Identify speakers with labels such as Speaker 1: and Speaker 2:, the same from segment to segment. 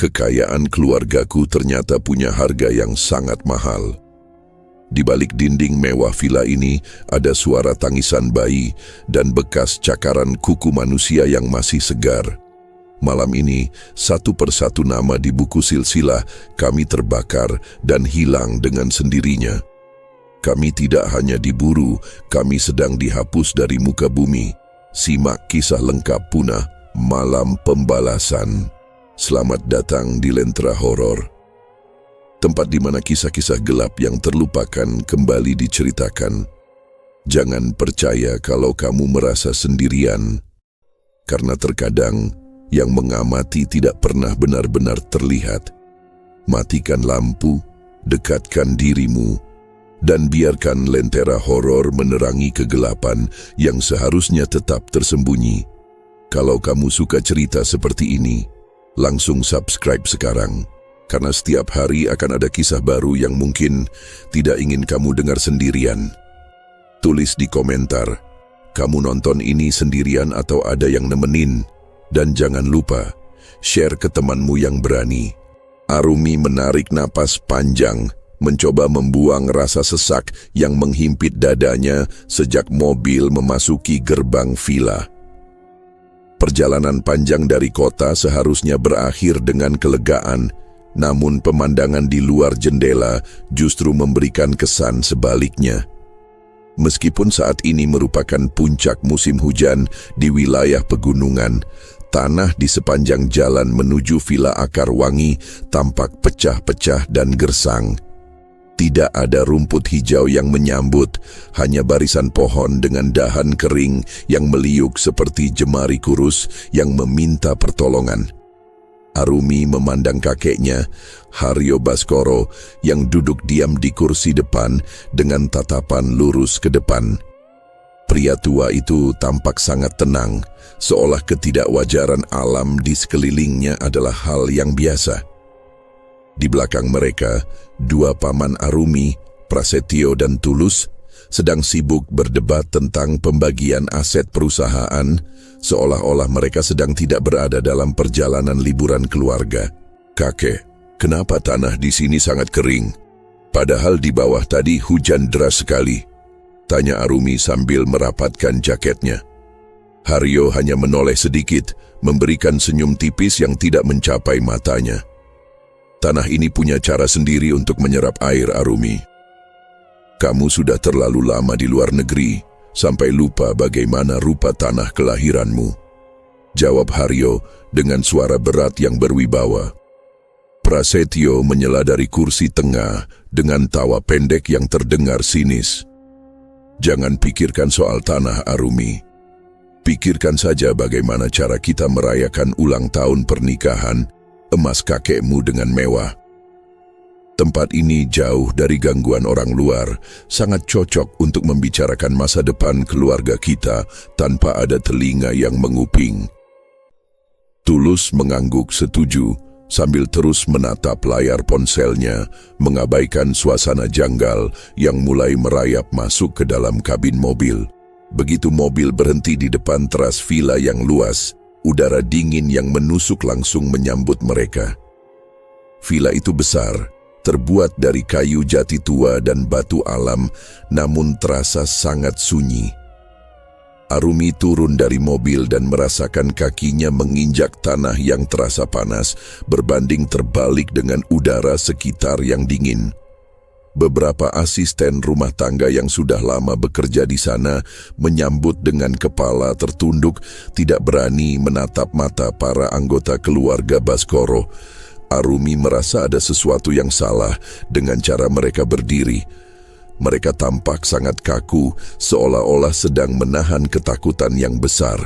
Speaker 1: Kekayaan keluargaku ternyata punya harga yang sangat mahal. Di balik dinding mewah villa ini ada suara tangisan bayi dan bekas cakaran kuku manusia yang masih segar. Malam ini, satu persatu nama di buku silsilah kami terbakar dan hilang dengan sendirinya. Kami tidak hanya diburu, kami sedang dihapus dari muka bumi. Simak kisah lengkap punah, Malam Pembalasan. Selamat datang di Lentera Horor. Tempat di mana kisah-kisah gelap yang terlupakan kembali diceritakan. Jangan percaya kalau kamu merasa sendirian, karena terkadang yang mengamati tidak pernah benar-benar terlihat. Matikan lampu, dekatkan dirimu, dan biarkan Lentera Horor menerangi kegelapan yang seharusnya tetap tersembunyi. Kalau kamu suka cerita seperti ini, langsung subscribe sekarang. Karena setiap hari akan ada kisah baru yang mungkin tidak ingin kamu dengar sendirian. Tulis di komentar, kamu nonton ini sendirian atau ada yang nemenin? Dan jangan lupa, share ke temanmu yang berani. Arumi menarik napas panjang, mencoba membuang rasa sesak yang menghimpit dadanya sejak mobil memasuki gerbang villa. Perjalanan panjang dari kota seharusnya berakhir dengan kelegaan, namun pemandangan di luar jendela justru memberikan kesan sebaliknya. Meskipun saat ini merupakan puncak musim hujan di wilayah pegunungan, tanah di sepanjang jalan menuju Villa Akar Wangi tampak pecah-pecah dan gersang. Tidak ada rumput hijau yang menyambut, hanya barisan pohon dengan dahan kering yang meliuk seperti jemari kurus yang meminta pertolongan. Arumi memandang kakeknya, Haryo Baskoro, yang duduk diam di kursi depan dengan tatapan lurus ke depan. Pria tua itu tampak sangat tenang, seolah ketidakwajaran alam di sekelilingnya adalah hal yang biasa. Di belakang mereka, dua paman Arumi, Prasetyo dan Tulus, sedang sibuk berdebat tentang pembagian aset perusahaan, seolah-olah mereka sedang tidak berada dalam perjalanan liburan keluarga. "Kakek, kenapa tanah di sini sangat kering? Padahal di bawah tadi hujan deras sekali," tanya Arumi sambil merapatkan jaketnya. Haryo hanya menoleh sedikit, memberikan senyum tipis yang tidak mencapai matanya. "Tanah ini punya cara sendiri untuk menyerap air, Arumi. Kamu sudah terlalu lama di luar negeri, sampai lupa bagaimana rupa tanah kelahiranmu," jawab Haryo dengan suara berat yang berwibawa. Prasetyo menyela dari kursi tengah dengan tawa pendek yang terdengar sinis. "Jangan pikirkan soal tanah, Arumi. Pikirkan saja bagaimana cara kita merayakan ulang tahun pernikahan emas kakekmu dengan mewah. Tempat ini jauh dari gangguan orang luar, sangat cocok untuk membicarakan masa depan keluarga kita tanpa ada telinga yang menguping." Tulus mengangguk setuju sambil terus menatap layar ponselnya, mengabaikan suasana janggal yang mulai merayap masuk ke dalam kabin mobil. Begitu mobil berhenti di depan teras villa yang luas, udara dingin yang menusuk langsung menyambut mereka. Villa itu besar, terbuat dari kayu jati tua dan batu alam, namun terasa sangat sunyi. Arumi turun dari mobil dan merasakan kakinya menginjak tanah yang terasa panas, berbanding terbalik dengan udara sekitar yang dingin. Beberapa asisten rumah tangga yang sudah lama bekerja di sana menyambut dengan kepala tertunduk, tidak berani menatap mata para anggota keluarga Baskoro. Arumi merasa ada sesuatu yang salah dengan cara mereka berdiri. Mereka tampak sangat kaku, seolah-olah sedang menahan ketakutan yang besar.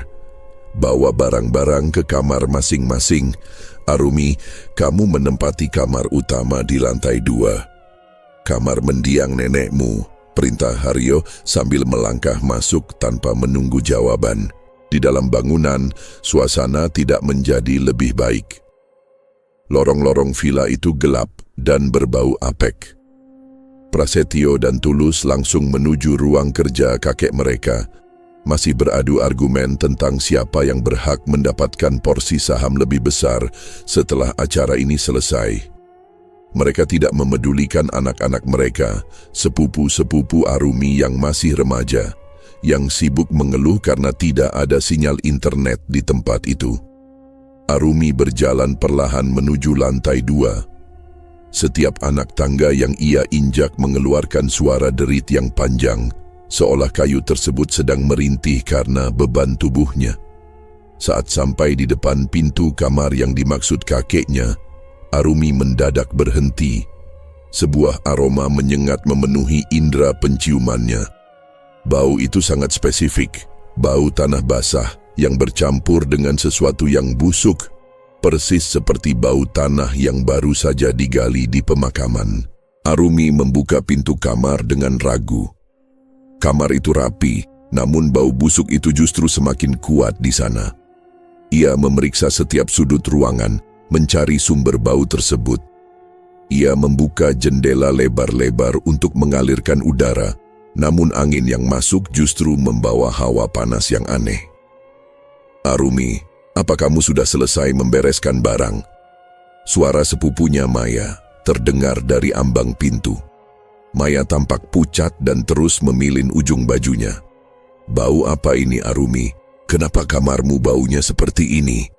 Speaker 1: "Bawa barang-barang ke kamar masing-masing. Arumi, kamu menempati kamar utama di lantai 2. Kamar mendiang nenekmu," perintah Haryo sambil melangkah masuk tanpa menunggu jawaban. Di dalam bangunan, suasana tidak menjadi lebih baik. Lorong-lorong villa itu gelap dan berbau apek. Prasetyo dan Tulus langsung menuju ruang kerja kakek mereka. masih beradu argumen tentang siapa yang berhak mendapatkan porsi saham lebih besar setelah acara ini selesai. Mereka tidak memedulikan anak-anak mereka, sepupu-sepupu Arumi yang masih remaja, yang sibuk mengeluh karena tidak ada sinyal internet di tempat itu. Arumi berjalan perlahan menuju lantai 2. Setiap anak tangga yang ia injak mengeluarkan suara derit yang panjang, seolah kayu tersebut sedang merintih karena beban tubuhnya. Saat sampai di depan pintu kamar yang dimaksud kakeknya, Arumi mendadak berhenti. Sebuah aroma menyengat memenuhi indera penciumannya. Bau itu sangat spesifik, bau tanah basah yang bercampur dengan sesuatu yang busuk, persis seperti bau tanah yang baru saja digali di pemakaman. Arumi membuka pintu kamar dengan ragu. Kamar itu rapi, namun bau busuk itu justru semakin kuat di sana. Ia memeriksa setiap sudut ruangan, mencari sumber bau tersebut. Ia membuka jendela lebar-lebar untuk mengalirkan udara, namun angin yang masuk justru membawa hawa panas yang aneh. "Arumi, apa kamu sudah selesai membereskan barang?" Suara sepupunya Maya terdengar dari ambang pintu. Maya tampak pucat dan terus memilin ujung bajunya. "Bau apa ini, Arumi? Kenapa kamarmu baunya seperti ini?"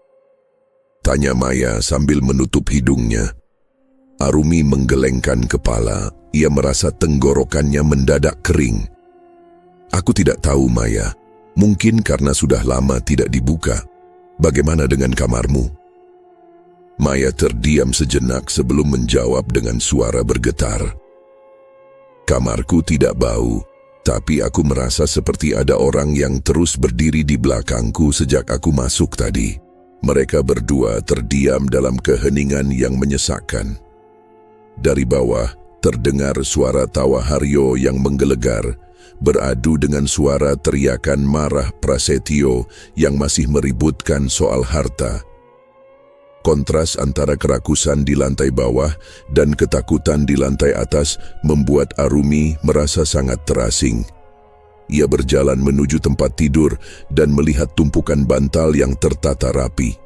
Speaker 1: tanya Maya sambil menutup hidungnya. Arumi menggelengkan kepala, ia merasa tenggorokannya mendadak kering. "Aku tidak tahu, Maya. Mungkin karena sudah lama tidak dibuka. Bagaimana dengan kamarmu?" Maya terdiam sejenak sebelum menjawab dengan suara bergetar. "Kamarku tidak bau, tapi aku merasa seperti ada orang yang terus berdiri di belakangku sejak aku masuk tadi." Mereka berdua terdiam dalam keheningan yang menyesakkan. Dari bawah terdengar suara tawa Haryo yang menggelegar, beradu dengan suara teriakan marah Prasetyo yang masih meributkan soal harta. Kontras antara kerakusan di lantai bawah dan ketakutan di lantai atas membuat Arumi merasa sangat terasing. Ia berjalan menuju tempat tidur dan melihat tumpukan bantal yang tertata rapi.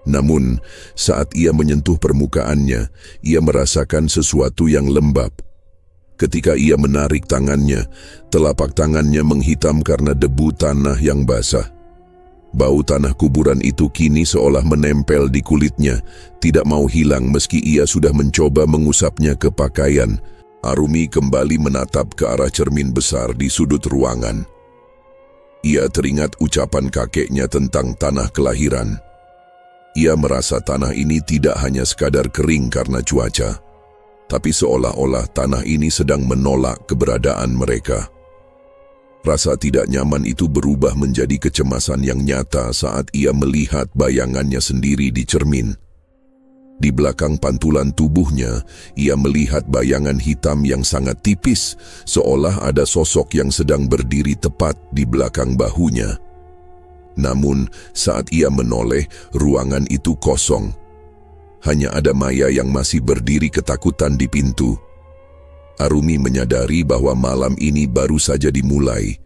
Speaker 1: Namun, saat ia menyentuh permukaannya, ia merasakan sesuatu yang lembab. Ketika ia menarik tangannya, telapak tangannya menghitam karena debu tanah yang basah. Bau tanah kuburan itu kini seolah menempel di kulitnya, tidak mau hilang meski ia sudah mencoba mengusapnya ke pakaian. Arumi kembali menatap ke arah cermin besar di sudut ruangan. Ia teringat ucapan kakeknya tentang tanah kelahiran. Ia merasa tanah ini tidak hanya sekadar kering karena cuaca, tapi seolah-olah tanah ini sedang menolak keberadaan mereka. Rasa tidak nyaman itu berubah menjadi kecemasan yang nyata saat ia melihat bayangannya sendiri di cermin. Di belakang pantulan tubuhnya, ia melihat bayangan hitam yang sangat tipis, seolah ada sosok yang sedang berdiri tepat di belakang bahunya. Namun, saat ia menoleh, ruangan itu kosong. Hanya ada Maya yang masih berdiri ketakutan di pintu. Arumi menyadari bahwa malam ini baru saja dimulai,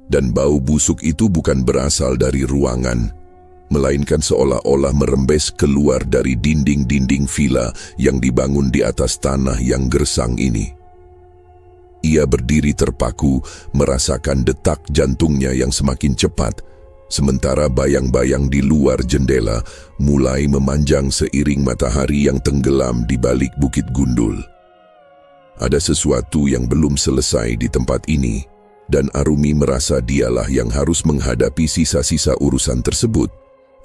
Speaker 1: dan bau busuk itu bukan berasal dari ruangan, melainkan seolah-olah merembes keluar dari dinding-dinding villa yang dibangun di atas tanah yang gersang ini. Ia berdiri terpaku, merasakan detak jantungnya yang semakin cepat, sementara bayang-bayang di luar jendela mulai memanjang seiring matahari yang tenggelam di balik bukit gundul. Ada sesuatu yang belum selesai di tempat ini, dan Arumi merasa dialah yang harus menghadapi sisa-sisa urusan tersebut.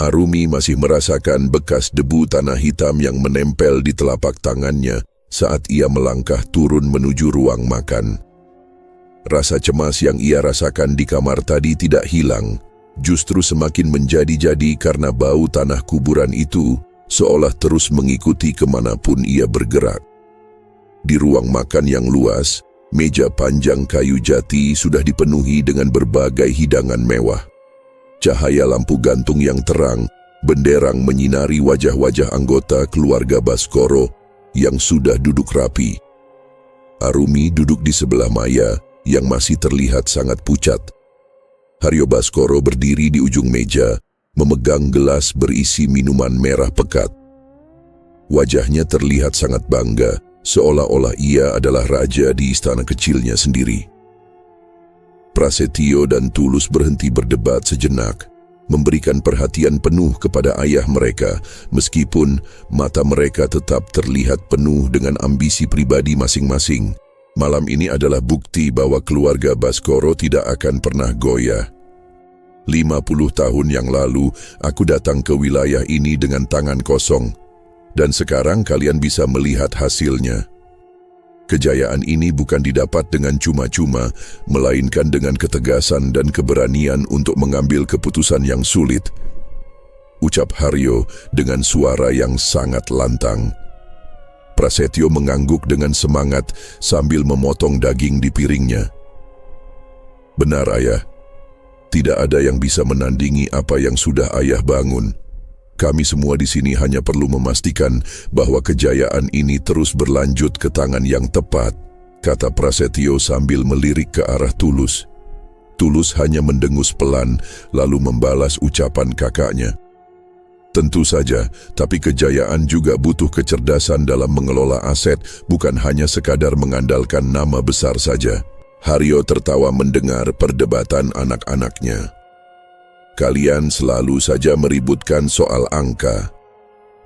Speaker 1: Arumi masih merasakan bekas debu tanah hitam yang menempel di telapak tangannya saat ia melangkah turun menuju ruang makan. Rasa cemas yang ia rasakan di kamar tadi tidak hilang, justru semakin menjadi-jadi karena bau tanah kuburan itu seolah terus mengikuti kemanapun ia bergerak. Di ruang makan yang luas, meja panjang kayu jati sudah dipenuhi dengan berbagai hidangan mewah. Cahaya lampu gantung yang terang benderang menyinari wajah-wajah anggota keluarga Baskoro yang sudah duduk rapi. Arumi duduk di sebelah Maya yang masih terlihat sangat pucat. Haryo Baskoro berdiri di ujung meja, memegang gelas berisi minuman merah pekat. Wajahnya terlihat sangat bangga, seolah-olah ia adalah raja di istana kecilnya sendiri. Prasetyo dan Tulus berhenti berdebat sejenak, memberikan perhatian penuh kepada ayah mereka, meskipun mata mereka tetap terlihat penuh dengan ambisi pribadi masing-masing. Malam ini adalah bukti bahwa keluarga Baskoro tidak akan pernah goyah. 50 tahun yang lalu, aku datang ke wilayah ini dengan tangan kosong, dan sekarang kalian bisa melihat hasilnya. Kejayaan ini bukan didapat dengan cuma-cuma, melainkan dengan ketegasan dan keberanian untuk mengambil keputusan yang sulit, ucap Haryo dengan suara yang sangat lantang. Prasetyo mengangguk dengan semangat sambil memotong daging di piringnya. Benar, ayah. Tidak ada yang bisa menandingi apa yang sudah ayah bangun. Kami semua di sini hanya perlu memastikan bahwa kejayaan ini terus berlanjut ke tangan yang tepat, kata Prasetyo sambil melirik ke arah Tulus. Tulus hanya mendengus pelan, lalu membalas ucapan kakaknya. Tentu saja, tapi kejayaan juga butuh kecerdasan dalam mengelola aset, bukan hanya sekadar mengandalkan nama besar saja. Haryo tertawa mendengar perdebatan anak-anaknya. Kalian selalu saja meributkan soal angka.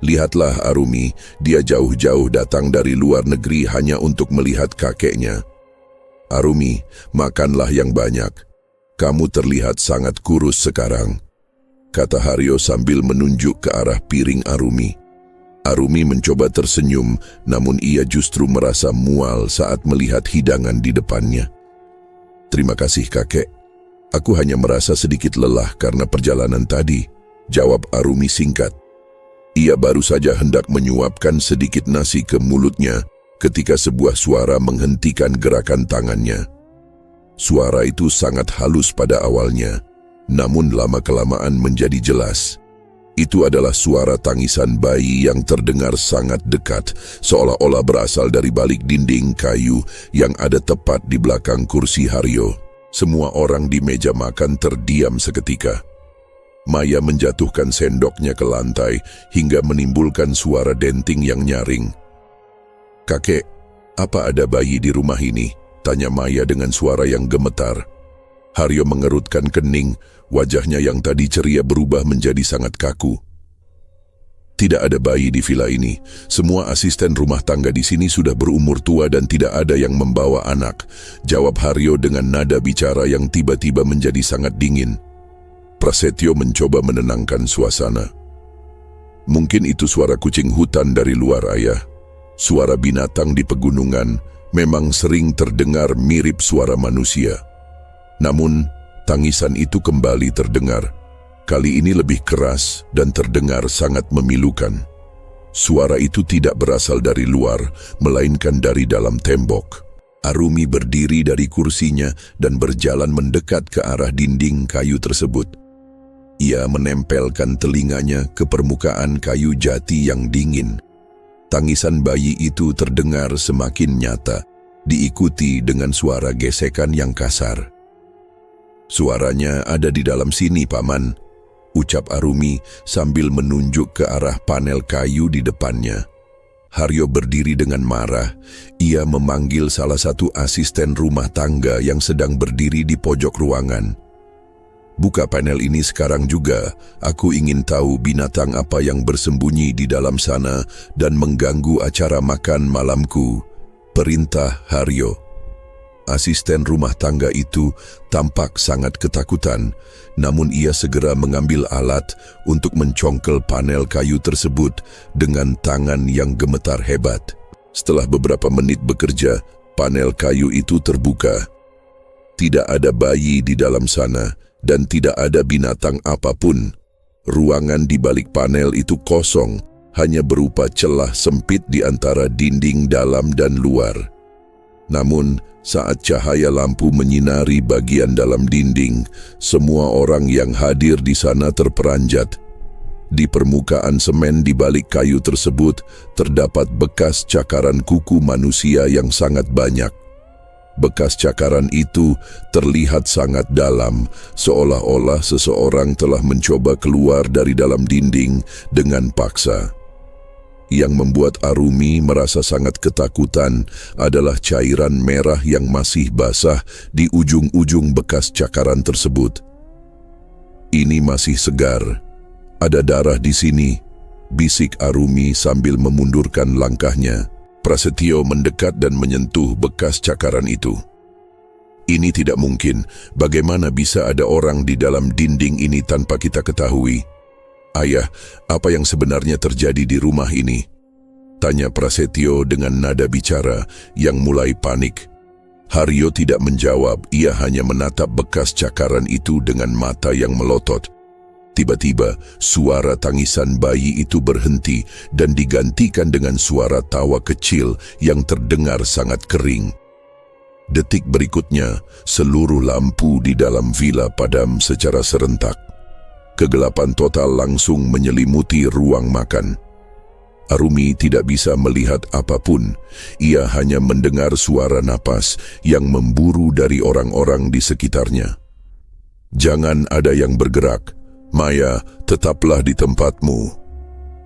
Speaker 1: Lihatlah Arumi, dia jauh-jauh datang dari luar negeri hanya untuk melihat kakeknya. Arumi, makanlah yang banyak. Kamu terlihat sangat kurus sekarang, kata Haryo sambil menunjuk ke arah piring Arumi. Arumi mencoba tersenyum, namun ia justru merasa mual saat melihat hidangan di depannya. Terima kasih kakek. Aku hanya merasa sedikit lelah karena perjalanan tadi, jawab Arumi singkat. Ia baru saja hendak menyuapkan sedikit nasi ke mulutnya ketika sebuah suara menghentikan gerakan tangannya. Suara itu sangat halus pada awalnya, namun lama-kelamaan menjadi jelas. Itu adalah suara tangisan bayi yang terdengar sangat dekat, seolah-olah berasal dari balik dinding kayu yang ada tepat di belakang kursi Haryo. Semua orang di meja makan terdiam seketika. Maya menjatuhkan sendoknya ke lantai hingga menimbulkan suara denting yang nyaring. Kakek, apa ada bayi di rumah ini? Tanya Maya dengan suara yang gemetar. Haryo mengerutkan kening, wajahnya yang tadi ceria berubah menjadi sangat kaku. Tidak ada bayi di villa ini. Semua asisten rumah tangga di sini sudah berumur tua dan tidak ada yang membawa anak, jawab Haryo dengan nada bicara yang tiba-tiba menjadi sangat dingin. Prasetyo mencoba menenangkan suasana. Mungkin itu suara kucing hutan dari luar, ayah. Suara binatang di pegunungan memang sering terdengar mirip suara manusia. Namun, tangisan itu kembali terdengar. Kali ini lebih keras dan terdengar sangat memilukan. Suara itu tidak berasal dari luar, melainkan dari dalam tembok. Arumi berdiri dari kursinya dan berjalan mendekat ke arah dinding kayu tersebut. Ia menempelkan telinganya ke permukaan kayu jati yang dingin. Tangisan bayi itu terdengar semakin nyata, diikuti dengan suara gesekan yang kasar. Suaranya ada di dalam sini, Paman, ucap Arumi sambil menunjuk ke arah panel kayu di depannya. Haryo berdiri dengan marah. Ia memanggil salah satu asisten rumah tangga yang sedang berdiri di pojok ruangan. Buka panel ini sekarang juga. Aku ingin tahu binatang apa yang bersembunyi di dalam sana dan mengganggu acara makan malamku, perintah Haryo. Asisten rumah tangga itu tampak sangat ketakutan, namun ia segera mengambil alat untuk mencongkel panel kayu tersebut dengan tangan yang gemetar hebat. Setelah beberapa menit bekerja, panel kayu itu terbuka. Tidak ada bayi di dalam sana dan tidak ada binatang apapun. Ruangan di balik panel itu kosong, hanya berupa celah sempit di antara dinding dalam dan luar. Namun, saat cahaya lampu menyinari bagian dalam dinding, semua orang yang hadir di sana terperanjat. Di permukaan semen di balik kayu tersebut, terdapat bekas cakaran kuku manusia yang sangat banyak. Bekas cakaran itu terlihat sangat dalam, seolah-olah seseorang telah mencoba keluar dari dalam dinding dengan paksa. Yang membuat Arumi merasa sangat ketakutan adalah cairan merah yang masih basah di ujung-ujung bekas cakaran tersebut. "Ini masih segar. Ada darah di sini," bisik Arumi sambil memundurkan langkahnya. Prasetyo mendekat dan menyentuh bekas cakaran itu. "Ini tidak mungkin. Bagaimana bisa ada orang di dalam dinding ini tanpa kita ketahui? Ayah, apa yang sebenarnya terjadi di rumah ini?" tanya Prasetyo dengan nada bicara yang mulai panik. Haryo tidak menjawab, ia hanya menatap bekas cakaran itu dengan mata yang melotot. Tiba-tiba, suara tangisan bayi itu berhenti dan digantikan dengan suara tawa kecil yang terdengar sangat kering. Detik berikutnya, seluruh lampu di dalam vila padam secara serentak. Kegelapan total langsung menyelimuti ruang makan. Arumi tidak bisa melihat apapun. Ia hanya mendengar suara napas yang memburu dari orang-orang di sekitarnya. "Jangan ada yang bergerak. Maya, tetaplah di tempatmu,"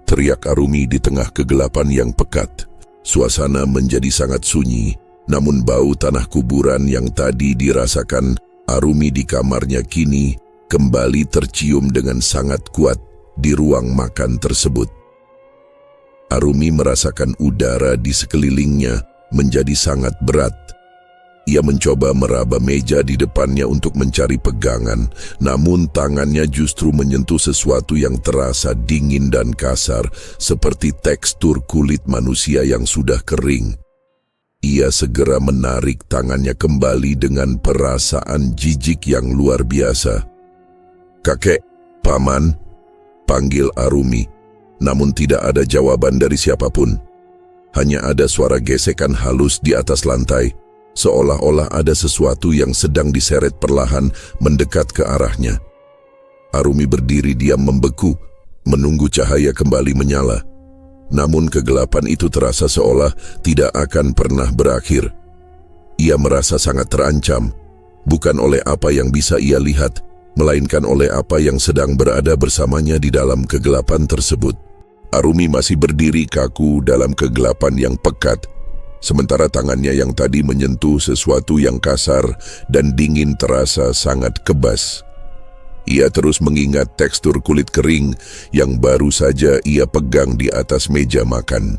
Speaker 1: teriak Arumi di tengah kegelapan yang pekat. Suasana menjadi sangat sunyi, namun bau tanah kuburan yang tadi dirasakan Arumi di kamarnya kini kembali tercium dengan sangat kuat di ruang makan tersebut. Arumi merasakan udara di sekelilingnya menjadi sangat berat. Ia mencoba meraba meja di depannya untuk mencari pegangan, namun tangannya justru menyentuh sesuatu yang terasa dingin dan kasar, seperti tekstur kulit manusia yang sudah kering. Ia segera menarik tangannya kembali dengan perasaan jijik yang luar biasa. "Kakek, paman," panggil Arumi, namun tidak ada jawaban dari siapapun. Hanya ada suara gesekan halus di atas lantai, seolah-olah ada sesuatu yang sedang diseret perlahan mendekat ke arahnya. Arumi berdiri diam membeku, menunggu cahaya kembali menyala. Namun kegelapan itu terasa seolah tidak akan pernah berakhir. Ia merasa sangat terancam, bukan oleh apa yang bisa ia lihat, melainkan oleh apa yang sedang berada bersamanya di dalam kegelapan tersebut. Arumi masih berdiri kaku dalam kegelapan yang pekat, sementara tangannya yang tadi menyentuh sesuatu yang kasar dan dingin terasa sangat kebas. Ia terus mengingat tekstur kulit kering yang baru saja ia pegang di atas meja makan.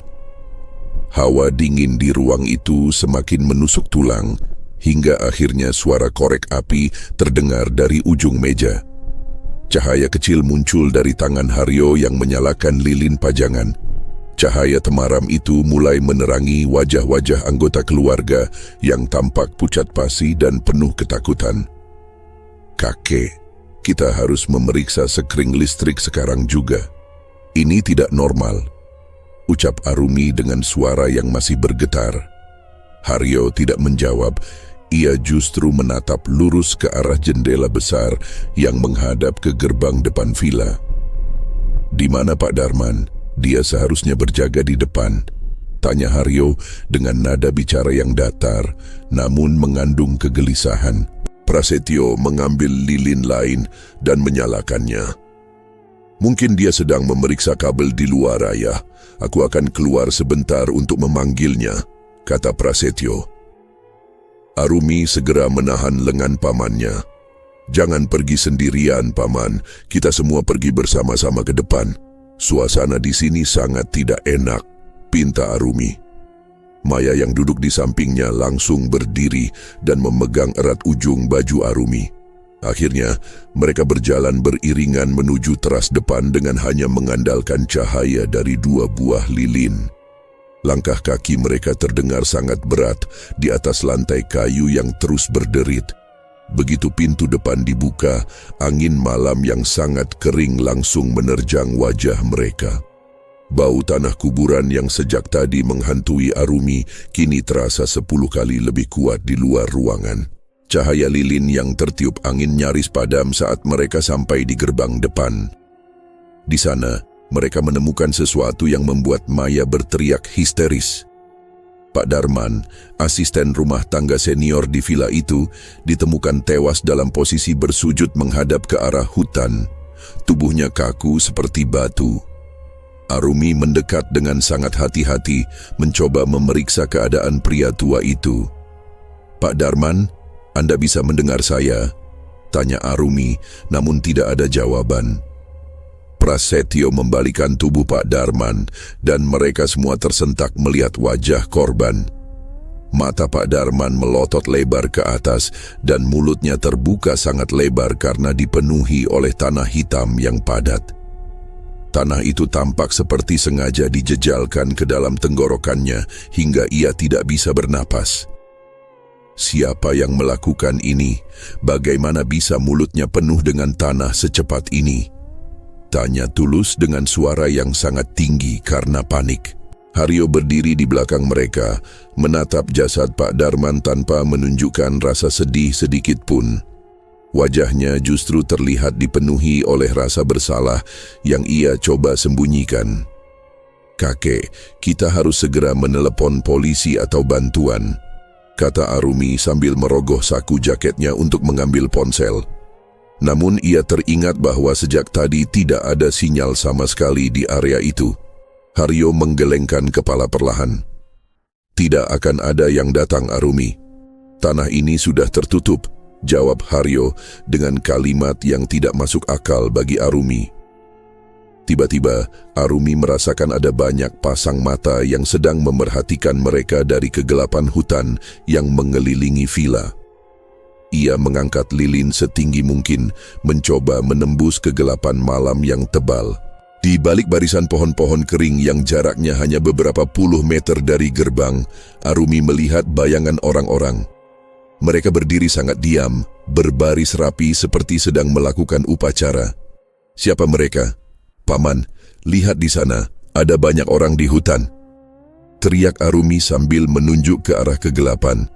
Speaker 1: Hawa dingin di ruang itu semakin menusuk tulang, hingga akhirnya suara korek api terdengar dari ujung meja. Cahaya kecil muncul dari tangan Haryo yang menyalakan lilin pajangan. Cahaya temaram itu mulai menerangi wajah-wajah anggota keluarga yang tampak pucat pasi dan penuh ketakutan. "Kakek, kita harus memeriksa sekring listrik sekarang juga. Ini tidak normal," ucap Arumi dengan suara yang masih bergetar. Haryo tidak menjawab, ia justru menatap lurus ke arah jendela besar yang menghadap ke gerbang depan villa. "Di mana Pak Darman? Dia seharusnya berjaga di depan," tanya Haryo dengan nada bicara yang datar, namun mengandung kegelisahan. Prasetyo mengambil lilin lain dan menyalakannya. "Mungkin dia sedang memeriksa kabel di luar, Ayah. Aku akan keluar sebentar untuk memanggilnya," kata Prasetyo. Arumi segera menahan lengan pamannya. "Jangan pergi sendirian, Paman. Kita semua pergi bersama-sama ke depan. Suasana di sini sangat tidak enak," pinta Arumi. Maya yang duduk di sampingnya langsung berdiri dan memegang erat ujung baju Arumi. Akhirnya, mereka berjalan beriringan menuju teras depan dengan hanya mengandalkan cahaya dari 2 buah lilin. Langkah kaki mereka terdengar sangat berat di atas lantai kayu yang terus berderit. Begitu pintu depan dibuka, angin malam yang sangat kering langsung menerjang wajah mereka. Bau tanah kuburan yang sejak tadi menghantui Arumi kini terasa 10 kali lebih kuat di luar ruangan. Cahaya lilin yang tertiup angin nyaris padam saat mereka sampai di gerbang depan. Di sana, mereka menemukan sesuatu yang membuat Maya berteriak histeris. Pak Darman, asisten rumah tangga senior di vila itu, ditemukan tewas dalam posisi bersujud menghadap ke arah hutan. Tubuhnya kaku seperti batu. Arumi mendekat dengan sangat hati-hati, mencoba memeriksa keadaan pria tua itu. "Pak Darman, Anda bisa mendengar saya?" tanya Arumi, namun tidak ada jawaban. Prasetyo membalikan tubuh Pak Darman dan mereka semua tersentak melihat wajah korban. Mata Pak Darman melotot lebar ke atas dan mulutnya terbuka sangat lebar karena dipenuhi oleh tanah hitam yang padat. Tanah itu tampak seperti sengaja dijejalkan ke dalam tenggorokannya hingga ia tidak bisa bernapas. Siapa yang melakukan ini? Bagaimana bisa mulutnya penuh dengan tanah secepat ini? Tanya Tulus dengan suara yang sangat tinggi karena panik. Haryo berdiri di belakang mereka, menatap jasad Pak Darman tanpa menunjukkan rasa sedih sedikit pun. Wajahnya justru terlihat dipenuhi oleh rasa bersalah yang ia coba sembunyikan. "Kakek, kita harus segera menelepon polisi atau bantuan," kata Arumi sambil merogoh saku jaketnya untuk mengambil ponsel. Namun ia teringat bahwa sejak tadi tidak ada sinyal sama sekali di area itu. Haryo menggelengkan kepala perlahan. "Tidak akan ada yang datang, Arumi. Tanah ini sudah tertutup," jawab Haryo dengan kalimat yang tidak masuk akal bagi Arumi. Tiba-tiba, Arumi merasakan ada banyak pasang mata yang sedang memerhatikan mereka dari kegelapan hutan yang mengelilingi vila. Ia mengangkat lilin setinggi mungkin, mencoba menembus kegelapan malam yang tebal. Di balik barisan pohon-pohon kering yang jaraknya hanya beberapa puluh meter dari gerbang, Arumi melihat bayangan orang-orang. Mereka berdiri sangat diam, berbaris rapi seperti sedang melakukan upacara. "Siapa mereka?" "Paman, lihat di sana, ada banyak orang di hutan," teriak Arumi sambil menunjuk ke arah kegelapan.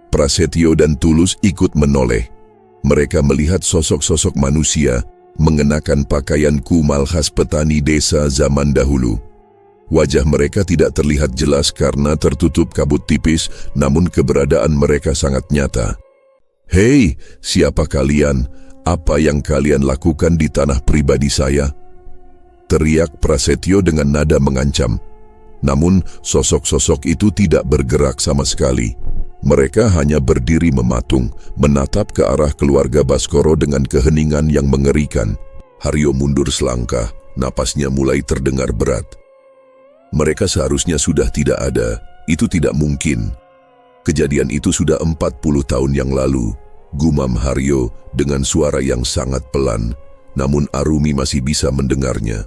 Speaker 1: Prasetyo dan Tulus ikut menoleh. Mereka melihat sosok-sosok manusia mengenakan pakaian kumal khas petani desa zaman dahulu. Wajah mereka tidak terlihat jelas karena tertutup kabut tipis, namun keberadaan mereka sangat nyata. "Hei, siapa kalian? Apa yang kalian lakukan di tanah pribadi saya?" teriak Prasetyo dengan nada mengancam. Namun sosok-sosok itu tidak bergerak sama sekali. Mereka hanya berdiri mematung, menatap ke arah keluarga Baskoro dengan keheningan yang mengerikan. Haryo mundur selangkah, napasnya mulai terdengar berat. "Mereka seharusnya sudah tidak ada, itu tidak mungkin. Kejadian itu sudah 40 tahun yang lalu," gumam Haryo dengan suara yang sangat pelan, namun Arumi masih bisa mendengarnya.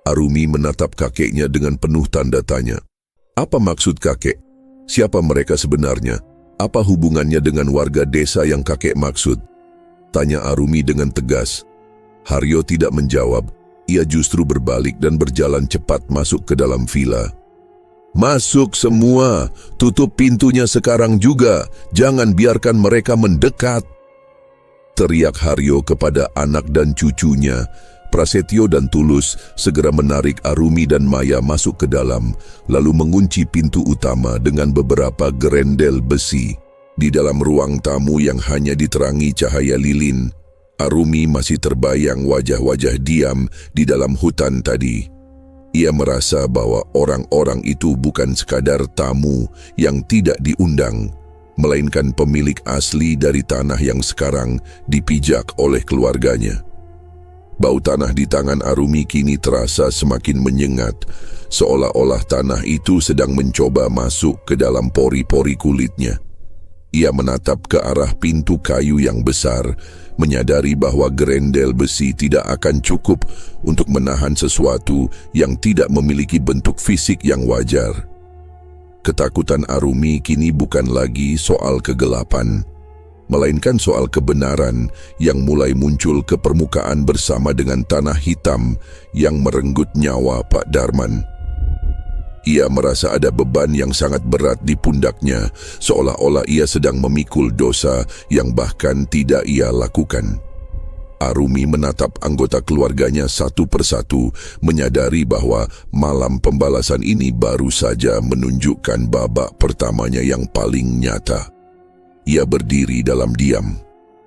Speaker 1: Arumi menatap kakeknya dengan penuh tanda tanya. "Apa maksud kakek? Siapa mereka sebenarnya? Apa hubungannya dengan warga desa yang kakek maksud?" tanya Arumi dengan tegas. Haryo tidak menjawab, ia justru berbalik dan berjalan cepat masuk ke dalam vila. "Masuk semua, tutup pintunya sekarang juga, jangan biarkan mereka mendekat," teriak Haryo kepada anak dan cucunya. Prasetyo dan Tulus segera menarik Arumi dan Maya masuk ke dalam, lalu mengunci pintu utama dengan beberapa gerendel besi. Di dalam ruang tamu yang hanya diterangi cahaya lilin, Arumi masih terbayang wajah-wajah diam di dalam hutan tadi. Ia merasa bahwa orang-orang itu bukan sekadar tamu yang tidak diundang, melainkan pemilik asli dari tanah yang sekarang dipijak oleh keluarganya. Bau tanah di tangan Arumi kini terasa semakin menyengat, seolah-olah tanah itu sedang mencoba masuk ke dalam pori-pori kulitnya. Ia menatap ke arah pintu kayu yang besar, menyadari bahwa gerendel besi tidak akan cukup untuk menahan sesuatu yang tidak memiliki bentuk fisik yang wajar. Ketakutan Arumi kini bukan lagi soal kegelapan, melainkan soal kebenaran yang mulai muncul ke permukaan bersama dengan tanah hitam yang merenggut nyawa Pak Darman. Ia merasa ada beban yang sangat berat di pundaknya, seolah-olah ia sedang memikul dosa yang bahkan tidak ia lakukan. Arumi menatap anggota keluarganya satu persatu, menyadari bahwa malam pembalasan ini baru saja menunjukkan babak pertamanya yang paling nyata. Ia berdiri dalam diam,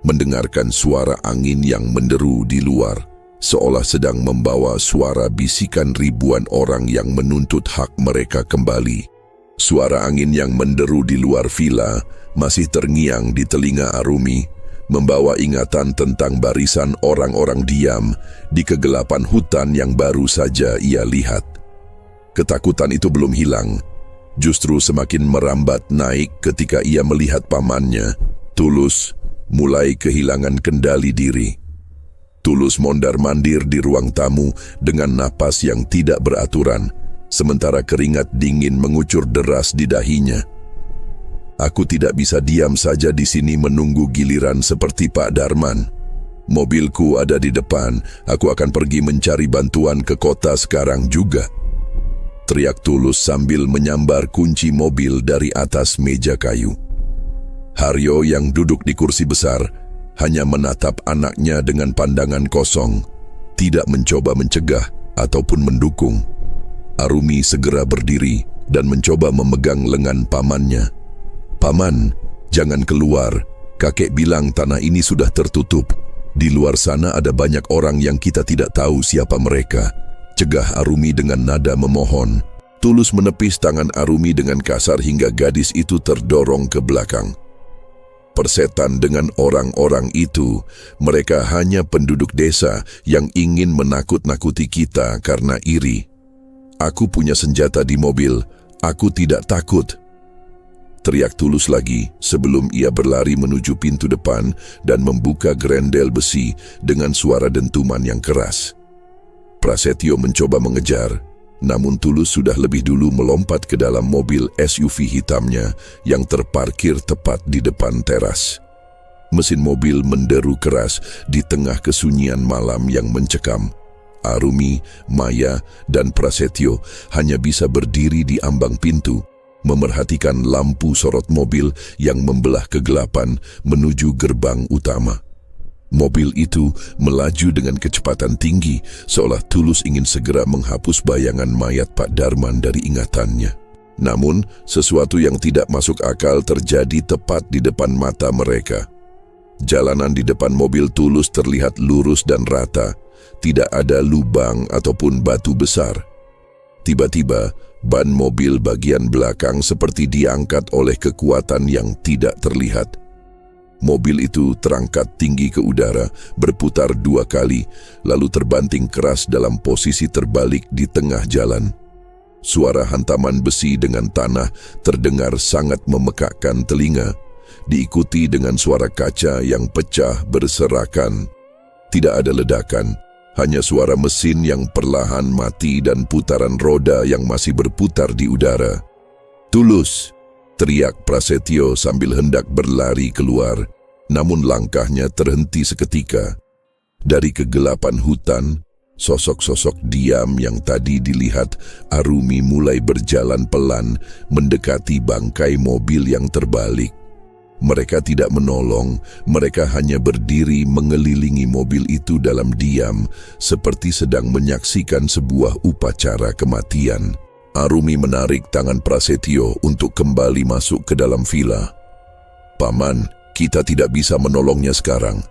Speaker 1: mendengarkan suara angin yang menderu di luar, seolah sedang membawa suara bisikan ribuan orang yang menuntut hak mereka kembali. Suara angin yang menderu di luar vila masih terngiang di telinga Arumi, membawa ingatan tentang barisan orang-orang diam di kegelapan hutan yang baru saja ia lihat. Ketakutan itu belum hilang, justru semakin merambat naik ketika ia melihat pamannya, Tulus, mulai kehilangan kendali diri. Tulus mondar-mandir di ruang tamu dengan napas yang tidak beraturan, sementara keringat dingin mengucur deras di dahinya. Aku tidak bisa diam saja di sini menunggu giliran seperti Pak Darman. Mobilku ada di depan, aku akan pergi mencari bantuan ke kota sekarang juga. Teriak Tulus sambil menyambar kunci mobil dari atas meja kayu. Haryo yang duduk di kursi besar hanya menatap anaknya dengan pandangan kosong, tidak mencoba mencegah ataupun mendukung. Arumi segera berdiri dan mencoba memegang lengan pamannya. Paman, jangan keluar. Kakek bilang tanah ini sudah tertutup. Di luar sana ada banyak orang yang kita tidak tahu siapa mereka. Cegah Arumi dengan nada memohon. Tulus menepis tangan Arumi dengan kasar hingga gadis itu terdorong ke belakang. Persetan dengan orang-orang itu, mereka hanya penduduk desa yang ingin menakut-nakuti kita karena iri. Aku punya senjata di mobil, aku tidak takut. Teriak Tulus lagi sebelum ia berlari menuju pintu depan dan membuka grendel besi dengan suara dentuman yang keras. Prasetyo mencoba mengejar, namun Tulus sudah lebih dulu melompat ke dalam mobil SUV hitamnya yang terparkir tepat di depan teras. Mesin mobil menderu keras di tengah kesunyian malam yang mencekam. Arumi, Maya, dan Prasetyo hanya bisa berdiri di ambang pintu, memerhatikan lampu sorot mobil yang membelah kegelapan menuju gerbang utama. Mobil itu melaju dengan kecepatan tinggi, seolah Tulus ingin segera menghapus bayangan mayat Pak Darman dari ingatannya. Namun, sesuatu yang tidak masuk akal terjadi tepat di depan mata mereka. Jalanan di depan mobil Tulus terlihat lurus dan rata, tidak ada lubang ataupun batu besar. Tiba-tiba, ban mobil bagian belakang seperti diangkat oleh kekuatan yang tidak terlihat. Mobil itu terangkat tinggi ke udara, berputar 2 kali, lalu terbanting keras dalam posisi terbalik di tengah jalan. Suara hantaman besi dengan tanah terdengar sangat memekakkan telinga, diikuti dengan suara kaca yang pecah berserakan. Tidak ada ledakan, hanya suara mesin yang perlahan mati dan putaran roda yang masih berputar di udara. "Tulus!" teriak Prasetyo sambil hendak berlari keluar, namun langkahnya terhenti seketika. Dari kegelapan hutan, sosok-sosok diam yang tadi dilihat Arumi mulai berjalan pelan mendekati bangkai mobil yang terbalik. Mereka tidak menolong, mereka hanya berdiri mengelilingi mobil itu dalam diam, seperti sedang menyaksikan sebuah upacara kematian. Arumi menarik tangan Prasetyo untuk kembali masuk ke dalam vila. "Paman, kita tidak bisa menolongnya sekarang.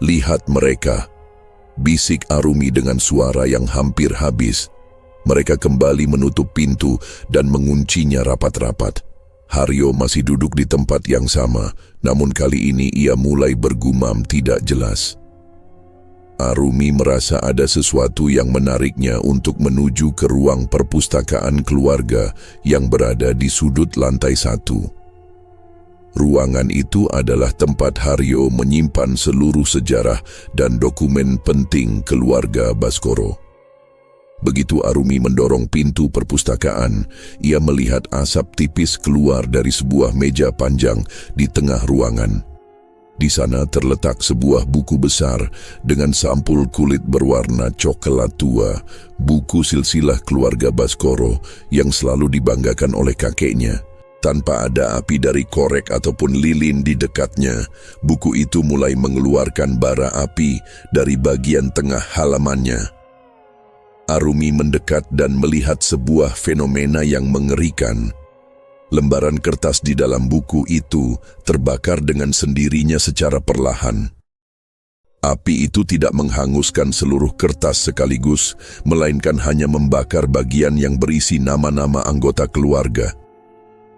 Speaker 1: Lihat mereka," bisik Arumi dengan suara yang hampir habis. Mereka kembali menutup pintu dan menguncinya rapat-rapat. Haryo masih duduk di tempat yang sama, namun kali ini ia mulai bergumam tidak jelas. Arumi merasa ada sesuatu yang menariknya untuk menuju ke ruang perpustakaan keluarga yang berada di sudut lantai 1. Ruangan itu adalah tempat Haryo menyimpan seluruh sejarah dan dokumen penting keluarga Baskoro. Begitu Arumi mendorong pintu perpustakaan, ia melihat asap tipis keluar dari sebuah meja panjang di tengah ruangan. Di sana terletak sebuah buku besar dengan sampul kulit berwarna coklat tua, buku silsilah keluarga Baskoro yang selalu dibanggakan oleh kakeknya. Tanpa ada api dari korek ataupun lilin di dekatnya, buku itu mulai mengeluarkan bara api dari bagian tengah halamannya. Arumi mendekat dan melihat sebuah fenomena yang mengerikan. Lembaran kertas di dalam buku itu terbakar dengan sendirinya secara perlahan. Api itu tidak menghanguskan seluruh kertas sekaligus, melainkan hanya membakar bagian yang berisi nama-nama anggota keluarga.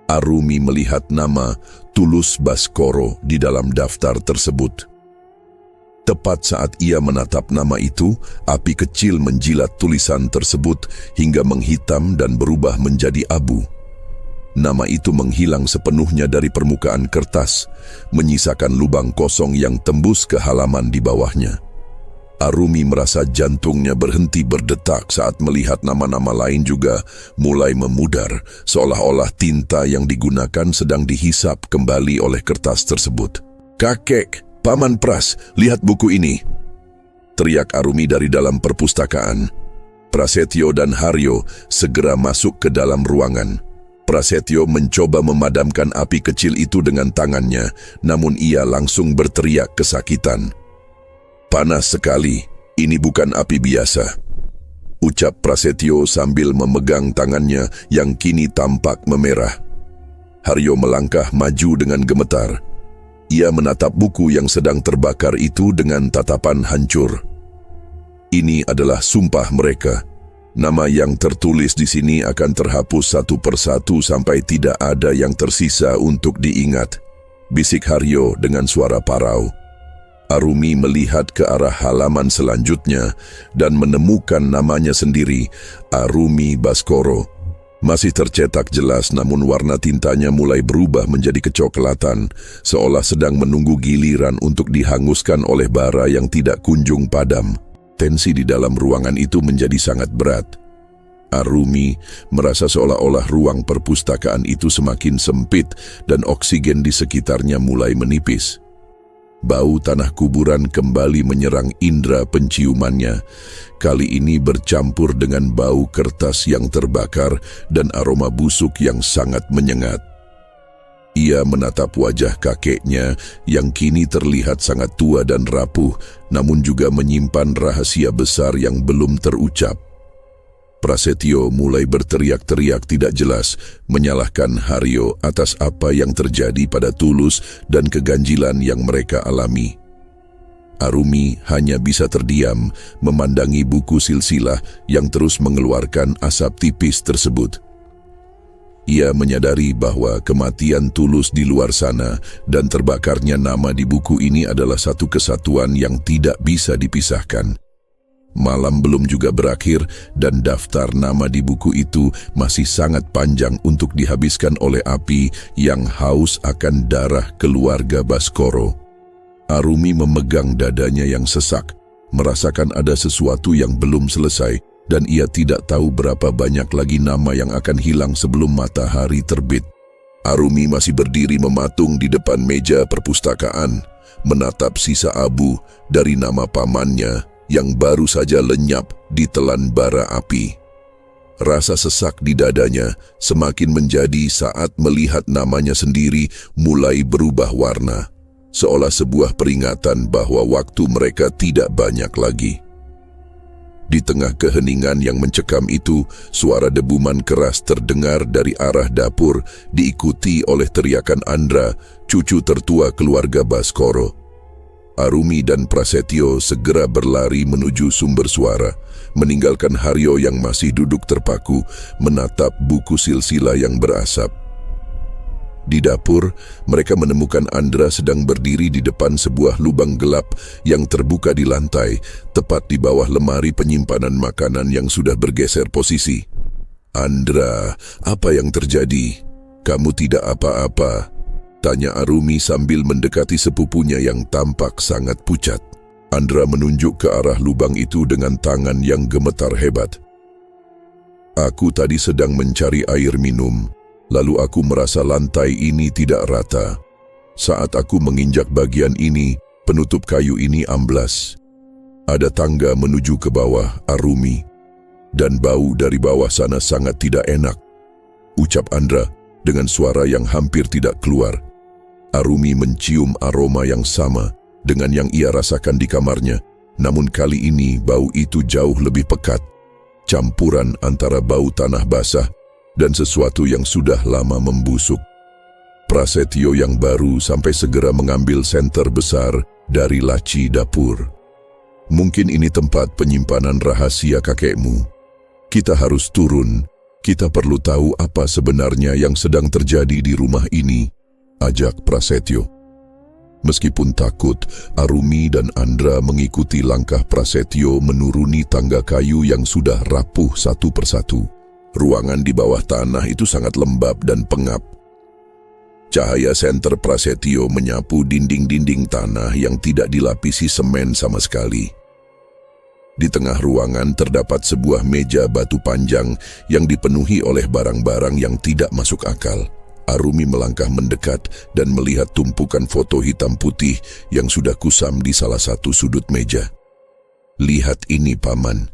Speaker 1: Arumi melihat nama Tulus Baskoro di dalam daftar tersebut. Tepat saat ia menatap nama itu, api kecil menjilat tulisan tersebut hingga menghitam dan berubah menjadi abu. Nama itu menghilang sepenuhnya dari permukaan kertas, menyisakan lubang kosong yang tembus ke halaman di bawahnya. Arumi merasa jantungnya berhenti berdetak saat melihat nama-nama lain juga mulai memudar, seolah-olah tinta yang digunakan sedang dihisap kembali oleh kertas tersebut. "Kakek, Paman Pras, lihat buku ini!" teriak Arumi dari dalam perpustakaan. Prasetyo dan Haryo segera masuk ke dalam ruangan. Prasetyo mencoba memadamkan api kecil itu dengan tangannya, namun ia langsung berteriak kesakitan. "Panas sekali, ini bukan api biasa," ucap Prasetyo sambil memegang tangannya yang kini tampak memerah. Haryo melangkah maju dengan gemetar. Ia menatap buku yang sedang terbakar itu dengan tatapan hancur. Ini adalah sumpah mereka. Nama yang tertulis di sini akan terhapus satu persatu sampai tidak ada yang tersisa untuk diingat, bisik Haryo dengan suara parau. Arumi melihat ke arah halaman selanjutnya dan menemukan namanya sendiri, Arumi Baskoro. Masih tercetak jelas, namun warna tintanya mulai berubah menjadi kecoklatan, seolah sedang menunggu giliran untuk dihanguskan oleh bara yang tidak kunjung padam. Tensi di dalam ruangan itu menjadi sangat berat. Arumi merasa seolah-olah ruang perpustakaan itu semakin sempit dan oksigen di sekitarnya mulai menipis. Bau tanah kuburan kembali menyerang indera penciumannya. Kali ini bercampur dengan bau kertas yang terbakar dan aroma busuk yang sangat menyengat. Ia menatap wajah kakeknya yang kini terlihat sangat tua dan rapuh, namun juga menyimpan rahasia besar yang belum terucap. Prasetyo mulai berteriak-teriak tidak jelas, menyalahkan Haryo atas apa yang terjadi pada Tulus dan keganjilan yang mereka alami. Arumi hanya bisa terdiam memandangi buku silsilah yang terus mengeluarkan asap tipis tersebut. Ia menyadari bahwa kematian Tulus di luar sana dan terbakarnya nama di buku ini adalah satu kesatuan yang tidak bisa dipisahkan. Malam belum juga berakhir dan daftar nama di buku itu masih sangat panjang untuk dihabiskan oleh api yang haus akan darah keluarga Baskoro. Arumi memegang dadanya yang sesak, merasakan ada sesuatu yang belum selesai dan ia tidak tahu berapa banyak lagi nama yang akan hilang sebelum matahari terbit. Arumi masih berdiri mematung di depan meja perpustakaan, menatap sisa abu dari nama pamannya yang baru saja lenyap ditelan bara api. Rasa sesak di dadanya semakin menjadi saat melihat namanya sendiri mulai berubah warna, seolah sebuah peringatan bahwa waktu mereka tidak banyak lagi. Di tengah keheningan yang mencekam itu, suara debuman keras terdengar dari arah dapur, diikuti oleh teriakan Andra, cucu tertua keluarga Baskoro. Arumi dan Prasetyo segera berlari menuju sumber suara, meninggalkan Haryo yang masih duduk terpaku, menatap buku silsilah yang berasap. Di dapur, mereka menemukan Andra sedang berdiri di depan sebuah lubang gelap yang terbuka di lantai, tepat di bawah lemari penyimpanan makanan yang sudah bergeser posisi. "Andra, apa yang terjadi? Kamu tidak apa-apa?" tanya Arumi sambil mendekati sepupunya yang tampak sangat pucat. Andra menunjuk ke arah lubang itu dengan tangan yang gemetar hebat. "Aku tadi sedang mencari air minum, lalu aku merasa lantai ini tidak rata. Saat aku menginjak bagian ini, penutup kayu ini amblas. Ada tangga menuju ke bawah, Arumi, dan bau dari bawah sana sangat tidak enak," ucap Andra. Dengan suara yang hampir tidak keluar, Arumi mencium aroma yang sama dengan yang ia rasakan di kamarnya. Namun kali ini bau itu jauh lebih pekat, campuran antara bau tanah basah dan sesuatu yang sudah lama membusuk. Prasetyo yang baru sampai segera mengambil senter besar dari laci dapur. Mungkin ini tempat penyimpanan rahasia kakekmu. Kita harus turun. Kita perlu tahu apa sebenarnya yang sedang terjadi di rumah ini, ajak Prasetyo. Meskipun takut, Arumi dan Andra mengikuti langkah Prasetyo menuruni tangga kayu yang sudah rapuh satu persatu. Ruangan di bawah tanah itu sangat lembab dan pengap. Cahaya senter Prasetyo menyapu dinding-dinding tanah yang tidak dilapisi semen sama sekali. Di tengah ruangan terdapat sebuah meja batu panjang yang dipenuhi oleh barang-barang yang tidak masuk akal. Arumi melangkah mendekat dan melihat tumpukan foto hitam putih yang sudah kusam di salah satu sudut meja. "Lihat ini, Paman.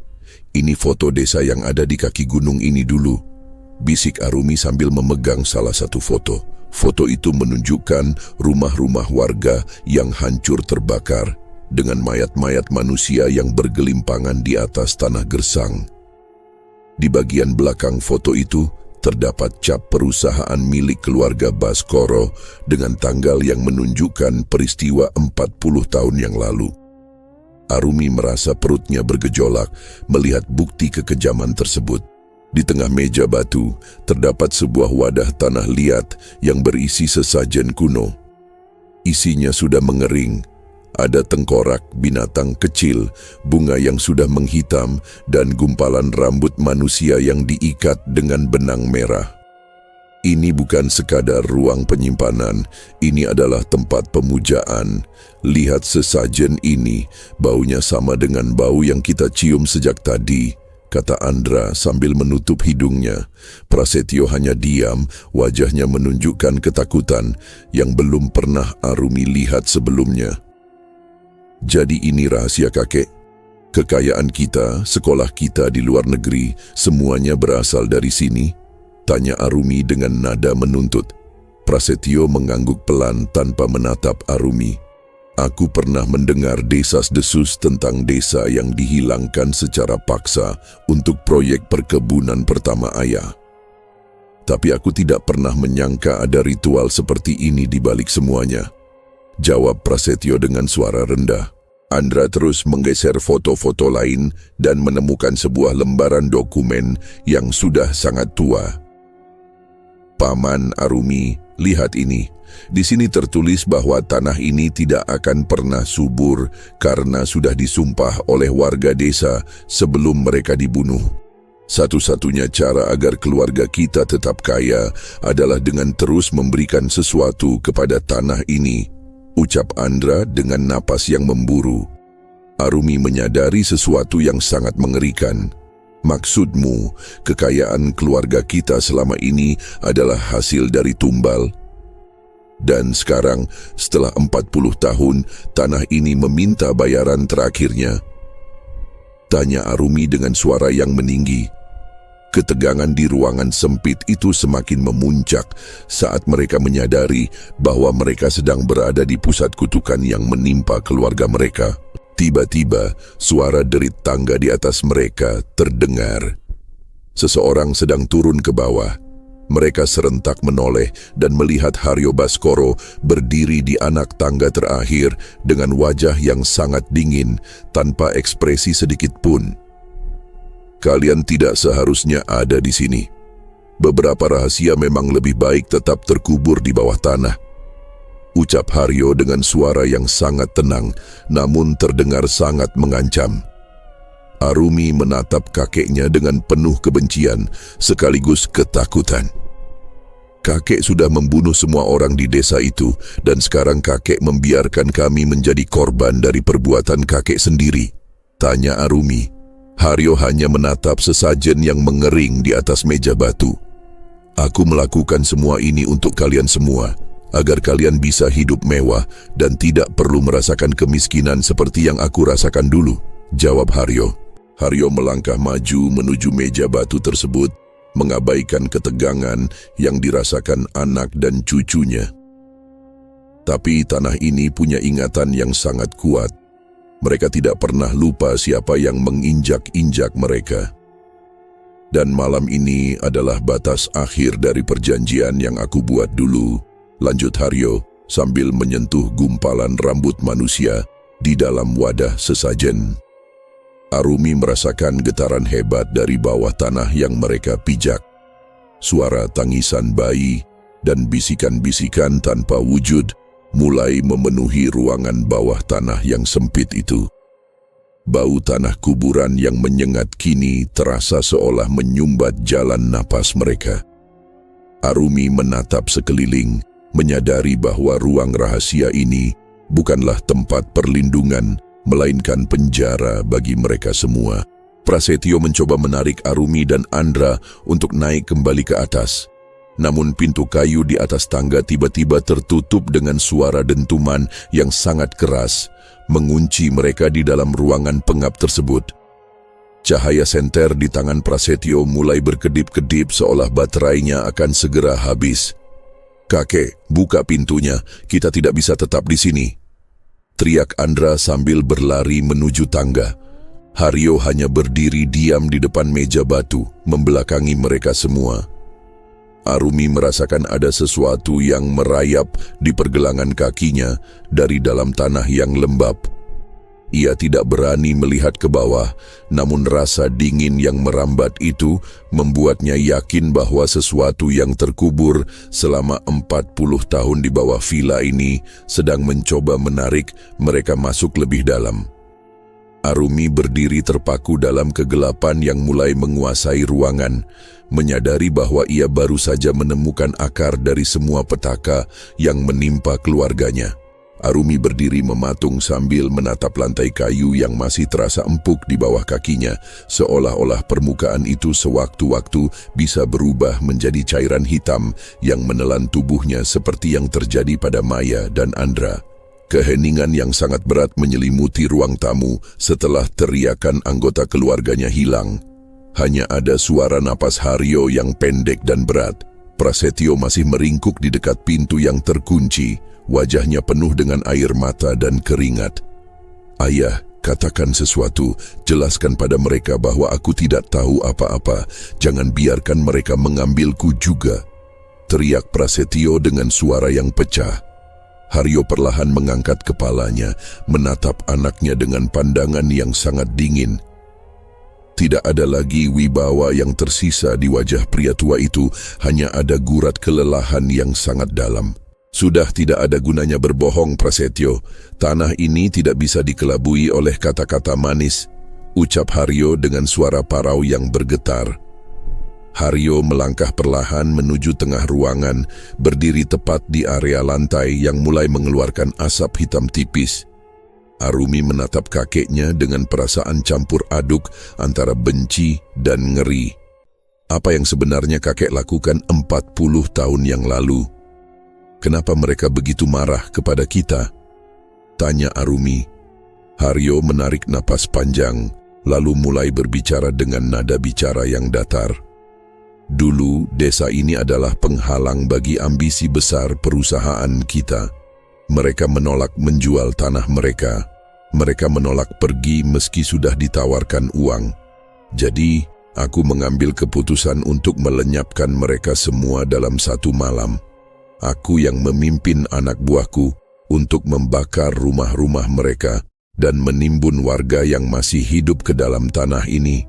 Speaker 1: Ini foto desa yang ada di kaki gunung ini dulu," bisik Arumi sambil memegang salah satu foto. Foto itu menunjukkan rumah-rumah warga yang hancur terbakar dengan mayat-mayat manusia yang bergelimpangan di atas tanah gersang. Di bagian belakang foto itu terdapat cap perusahaan milik keluarga Baskoro dengan tanggal yang menunjukkan peristiwa 40 tahun yang lalu. Arumi merasa perutnya bergejolak melihat bukti kekejaman tersebut. Di tengah meja batu terdapat sebuah wadah tanah liat yang berisi sesajen kuno. Isinya sudah mengering. Ada tengkorak binatang kecil, bunga yang sudah menghitam, dan gumpalan rambut manusia yang diikat dengan benang merah. Ini bukan sekadar ruang penyimpanan, ini adalah tempat pemujaan. Lihat sesajen ini, baunya sama dengan bau yang kita cium sejak tadi, kata Andra sambil menutup hidungnya. Prasetyo hanya diam, wajahnya menunjukkan ketakutan yang belum pernah Arumi lihat sebelumnya. "Jadi ini rahasia kakek. Kekayaan kita, sekolah kita di luar negeri, semuanya berasal dari sini?" tanya Arumi dengan nada menuntut. Prasetyo mengangguk pelan tanpa menatap Arumi. "Aku pernah mendengar desas-desus tentang desa yang dihilangkan secara paksa untuk proyek perkebunan pertama ayah. Tapi aku tidak pernah menyangka ada ritual seperti ini di balik semuanya," jawab Prasetyo dengan suara rendah. Andra terus menggeser foto-foto lain dan menemukan sebuah lembaran dokumen yang sudah sangat tua. "Paman Arumi, lihat ini. Di sini tertulis bahwa tanah ini tidak akan pernah subur karena sudah disumpah oleh warga desa sebelum mereka dibunuh. Satu-satunya cara agar keluarga kita tetap kaya adalah dengan terus memberikan sesuatu kepada tanah ini," ucap Andra dengan napas yang memburu. Arumi menyadari sesuatu yang sangat mengerikan. "Maksudmu, kekayaan keluarga kita selama ini adalah hasil dari tumbal? Dan sekarang, setelah 40 tahun, tanah ini meminta bayaran terakhirnya?" tanya Arumi dengan suara yang meninggi. Ketegangan di ruangan sempit itu semakin memuncak saat mereka menyadari bahwa mereka sedang berada di pusat kutukan yang menimpa keluarga mereka. Tiba-tiba, suara derit tangga di atas mereka terdengar. Seseorang sedang turun ke bawah. Mereka serentak menoleh dan melihat Haryo Baskoro berdiri di anak tangga terakhir dengan wajah yang sangat dingin tanpa ekspresi sedikit pun. "Kalian tidak seharusnya ada di sini. Beberapa rahasia memang lebih baik tetap terkubur di bawah tanah," ucap Haryo dengan suara yang sangat tenang, namun terdengar sangat mengancam. Arumi menatap kakeknya dengan penuh kebencian sekaligus ketakutan. "Kakek sudah membunuh semua orang di desa itu, dan sekarang kakek membiarkan kami menjadi korban dari perbuatan kakek sendiri?" tanya Arumi. Haryo hanya menatap sesajen yang mengering di atas meja batu. "Aku melakukan semua ini untuk kalian semua, agar kalian bisa hidup mewah dan tidak perlu merasakan kemiskinan seperti yang aku rasakan dulu," jawab Haryo. Haryo melangkah maju menuju meja batu tersebut mengabaikan ketegangan yang dirasakan anak dan cucunya. Tapi tanah ini punya ingatan yang sangat kuat. Mereka tidak pernah lupa siapa yang menginjak-injak mereka. Dan malam ini adalah batas akhir dari perjanjian yang aku buat dulu, lanjut Haryo sambil menyentuh gumpalan rambut manusia di dalam wadah sesajen. Arumi merasakan getaran hebat dari bawah tanah yang mereka pijak. Suara tangisan bayi dan bisikan-bisikan tanpa wujud mulai memenuhi ruangan bawah tanah yang sempit itu. Bau tanah kuburan yang menyengat kini terasa seolah menyumbat jalan napas mereka. Arumi menatap sekeliling, menyadari bahwa ruang rahasia ini bukanlah tempat perlindungan, melainkan penjara bagi mereka semua. Prasetyo mencoba menarik Arumi dan Andra untuk naik kembali ke atas. Namun pintu kayu di atas tangga tiba-tiba tertutup dengan suara dentuman yang sangat keras, mengunci mereka di dalam ruangan pengap tersebut. Cahaya senter di tangan Prasetyo mulai berkedip-kedip seolah baterainya akan segera habis. "Kakek, buka pintunya, kita tidak bisa tetap di sini," teriak Andra sambil berlari menuju tangga. Haryo hanya berdiri diam di depan meja batu, membelakangi mereka semua. Arumi merasakan ada sesuatu yang merayap di pergelangan kakinya dari dalam tanah yang lembab. Ia tidak berani melihat ke bawah, namun rasa dingin yang merambat itu membuatnya yakin bahwa sesuatu yang terkubur selama 40 tahun di bawah villa ini sedang mencoba menarik mereka masuk lebih dalam. Arumi berdiri terpaku dalam kegelapan yang mulai menguasai ruangan, menyadari bahwa ia baru saja menemukan akar dari semua petaka yang menimpa keluarganya. Arumi berdiri mematung sambil menatap lantai kayu yang masih terasa empuk di bawah kakinya, seolah-olah permukaan itu sewaktu-waktu bisa berubah menjadi cairan hitam yang menelan tubuhnya seperti yang terjadi pada Maya dan Andra. Keheningan yang sangat berat menyelimuti ruang tamu setelah teriakan anggota keluarganya hilang. Hanya ada suara napas Haryo yang pendek dan berat. Prasetyo masih meringkuk di dekat pintu yang terkunci, wajahnya penuh dengan air mata dan keringat. "Ayah, katakan sesuatu, jelaskan pada mereka bahwa aku tidak tahu apa-apa. Jangan biarkan mereka mengambilku juga," teriak Prasetyo dengan suara yang pecah. Haryo perlahan mengangkat kepalanya, menatap anaknya dengan pandangan yang sangat dingin. Tidak ada lagi wibawa yang tersisa di wajah pria tua itu, hanya ada gurat kelelahan yang sangat dalam. "Sudah tidak ada gunanya berbohong, Prasetyo. Tanah ini tidak bisa dikelabui oleh kata-kata manis," ucap Haryo dengan suara parau yang bergetar. Haryo melangkah perlahan menuju tengah ruangan, berdiri tepat di area lantai yang mulai mengeluarkan asap hitam tipis. Arumi menatap kakeknya dengan perasaan campur aduk antara benci dan ngeri. Apa yang sebenarnya kakek lakukan 40 tahun yang lalu? Kenapa mereka begitu marah kepada kita? Tanya Arumi. Haryo menarik napas panjang, lalu mulai berbicara dengan nada bicara yang datar. "Dulu, desa ini adalah penghalang bagi ambisi besar perusahaan kita. Mereka menolak menjual tanah mereka. Mereka menolak pergi meski sudah ditawarkan uang. Jadi, aku mengambil keputusan untuk melenyapkan mereka semua dalam satu malam. Aku yang memimpin anak buahku untuk membakar rumah-rumah mereka dan menimbun warga yang masih hidup ke dalam tanah ini.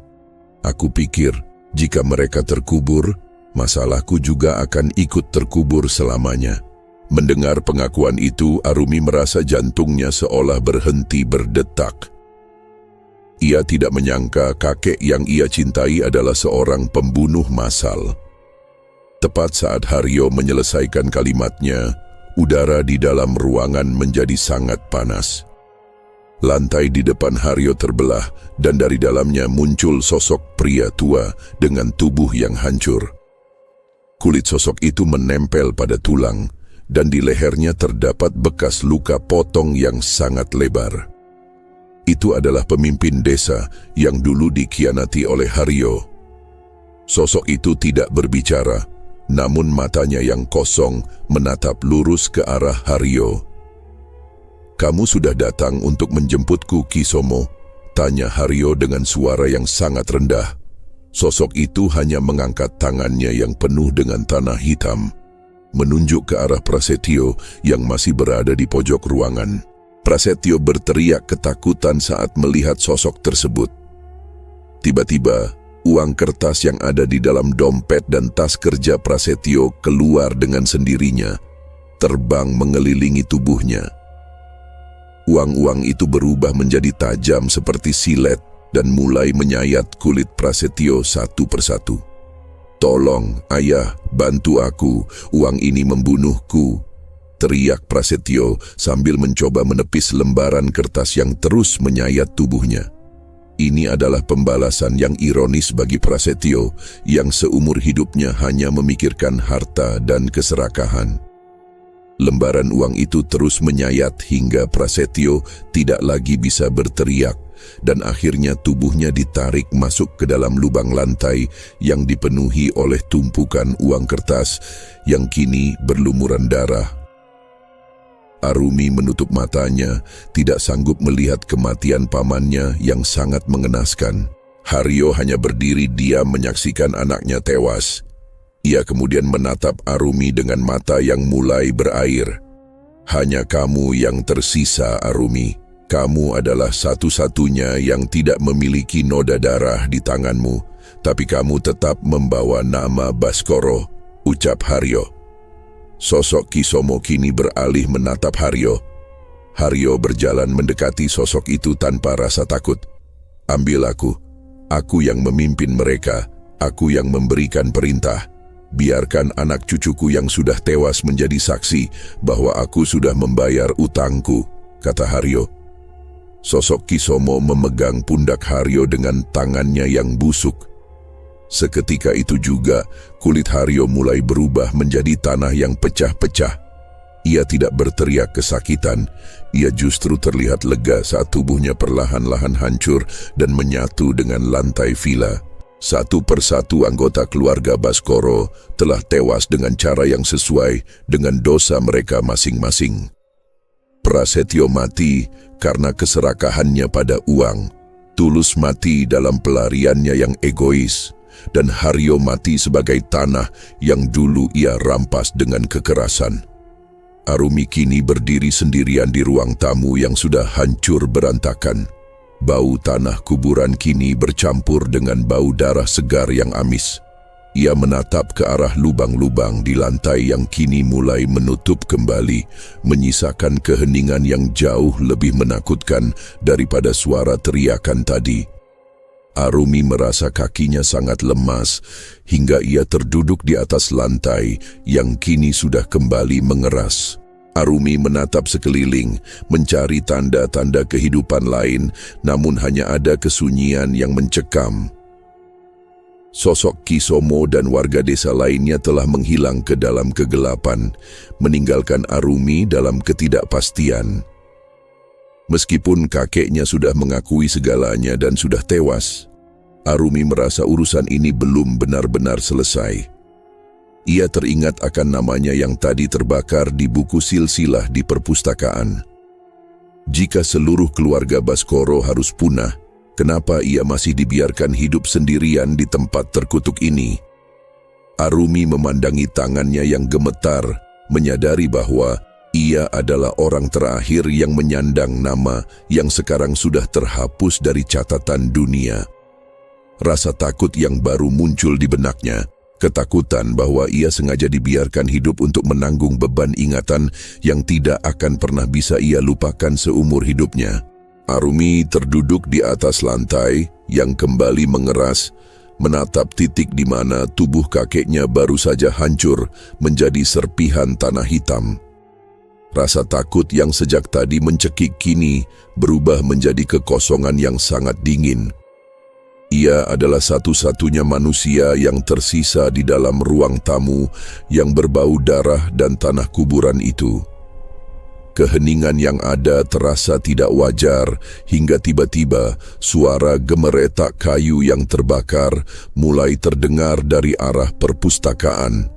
Speaker 1: Aku pikir, jika mereka terkubur, masalahku juga akan ikut terkubur selamanya." Mendengar pengakuan itu, Arumi merasa jantungnya seolah berhenti berdetak. Ia tidak menyangka kakek yang ia cintai adalah seorang pembunuh massal. Tepat saat Haryo menyelesaikan kalimatnya, udara di dalam ruangan menjadi sangat panas. Lantai di depan Haryo terbelah dan dari dalamnya muncul sosok pria tua dengan tubuh yang hancur. Kulit sosok itu menempel pada tulang dan di lehernya terdapat bekas luka potong yang sangat lebar. Itu adalah pemimpin desa yang dulu dikhianati oleh Haryo. Sosok itu tidak berbicara, namun matanya yang kosong menatap lurus ke arah Haryo. "Kamu sudah datang untuk menjemputku, Kisomo?" tanya Haryo dengan suara yang sangat rendah. Sosok itu hanya mengangkat tangannya yang penuh dengan tanah hitam, menunjuk ke arah Prasetyo yang masih berada di pojok ruangan. Prasetyo berteriak ketakutan saat melihat sosok tersebut. Tiba-tiba, uang kertas yang ada di dalam dompet dan tas kerja Prasetyo keluar dengan sendirinya, terbang mengelilingi tubuhnya. Uang-uang itu berubah menjadi tajam seperti silet dan mulai menyayat kulit Prasetyo satu persatu. "Tolong, ayah, bantu aku, uang ini membunuhku," teriak Prasetyo sambil mencoba menepis lembaran kertas yang terus menyayat tubuhnya. Ini adalah pembalasan yang ironis bagi Prasetyo yang seumur hidupnya hanya memikirkan harta dan keserakahan. Lembaran uang itu terus menyayat hingga Prasetyo tidak lagi bisa berteriak dan akhirnya tubuhnya ditarik masuk ke dalam lubang lantai yang dipenuhi oleh tumpukan uang kertas yang kini berlumuran darah. Arumi menutup matanya, tidak sanggup melihat kematian pamannya yang sangat mengenaskan. Haryo hanya berdiri diam menyaksikan anaknya tewas. Ia kemudian menatap Arumi dengan mata yang mulai berair. "Hanya kamu yang tersisa, Arumi. Kamu adalah satu-satunya yang tidak memiliki noda darah di tanganmu, tapi kamu tetap membawa nama Baskoro," ucap Haryo. Sosok Kisomo kini beralih menatap Haryo. Haryo berjalan mendekati sosok itu tanpa rasa takut. "Ambil aku yang memimpin mereka, aku yang memberikan perintah. Biarkan anak cucuku yang sudah tewas menjadi saksi bahwa aku sudah membayar utangku," kata Haryo. Sosok Kisomo memegang pundak Haryo dengan tangannya yang busuk. Seketika itu juga, kulit Haryo mulai berubah menjadi tanah yang pecah-pecah. Ia tidak berteriak kesakitan, ia justru terlihat lega saat tubuhnya perlahan-lahan hancur dan menyatu dengan lantai villa. Satu persatu anggota keluarga Baskoro telah tewas dengan cara yang sesuai dengan dosa mereka masing-masing. Prasetyo mati karena keserakahannya pada uang, Tulus mati dalam pelariannya yang egois, dan Haryo mati sebagai tanah yang dulu ia rampas dengan kekerasan. Arumi kini berdiri sendirian di ruang tamu yang sudah hancur berantakan. Bau tanah kuburan kini bercampur dengan bau darah segar yang amis. Ia menatap ke arah lubang-lubang di lantai yang kini mulai menutup kembali, menyisakan keheningan yang jauh lebih menakutkan daripada suara teriakan tadi. Arumi merasa kakinya sangat lemas hingga ia terduduk di atas lantai yang kini sudah kembali mengeras. Arumi menatap sekeliling, mencari tanda-tanda kehidupan lain, namun hanya ada kesunyian yang mencekam. Sosok Kisomo dan warga desa lainnya telah menghilang ke dalam kegelapan, meninggalkan Arumi dalam ketidakpastian. Meskipun kakeknya sudah mengakui segalanya dan sudah tewas, Arumi merasa urusan ini belum benar-benar selesai. Ia teringat akan namanya yang tadi terbakar di buku silsilah di perpustakaan. Jika seluruh keluarga Baskoro harus punah, kenapa ia masih dibiarkan hidup sendirian di tempat terkutuk ini? Arumi memandangi tangannya yang gemetar, menyadari bahwa ia adalah orang terakhir yang menyandang nama yang sekarang sudah terhapus dari catatan dunia. Rasa takut yang baru muncul di benaknya, ketakutan bahwa ia sengaja dibiarkan hidup untuk menanggung beban ingatan yang tidak akan pernah bisa ia lupakan seumur hidupnya. Arumi terduduk di atas lantai yang kembali mengeras, menatap titik di mana tubuh kakeknya baru saja hancur menjadi serpihan tanah hitam. Rasa takut yang sejak tadi mencekik kini berubah menjadi kekosongan yang sangat dingin. Ia adalah satu-satunya manusia yang tersisa di dalam ruang tamu yang berbau darah dan tanah kuburan itu. Keheningan yang ada terasa tidak wajar hingga tiba-tiba suara gemeretak kayu yang terbakar mulai terdengar dari arah perpustakaan.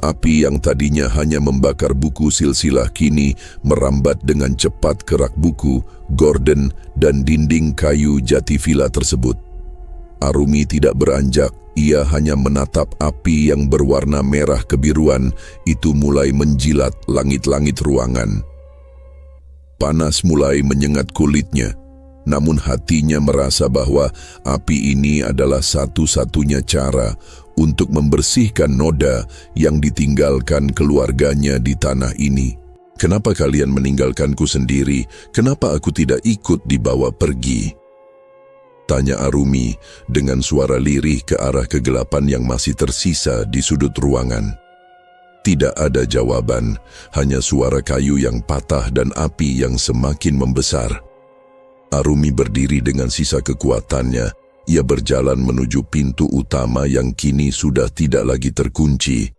Speaker 1: Api yang tadinya hanya membakar buku silsilah kini merambat dengan cepat ke rak buku, gorden, dan dinding kayu jati villa tersebut. Arumi tidak beranjak, ia hanya menatap api yang berwarna merah kebiruan itu mulai menjilat langit-langit ruangan. Panas mulai menyengat kulitnya, namun hatinya merasa bahwa api ini adalah satu-satunya cara untuk membersihkan noda yang ditinggalkan keluarganya di tanah ini. Kenapa kalian meninggalkanku sendiri? Kenapa aku tidak ikut dibawa pergi? Tanya Arumi dengan suara lirih ke arah kegelapan yang masih tersisa di sudut ruangan. Tidak ada jawaban, hanya suara kayu yang patah dan api yang semakin membesar. Arumi berdiri dengan sisa kekuatannya. Ia berjalan menuju pintu utama yang kini sudah tidak lagi terkunci.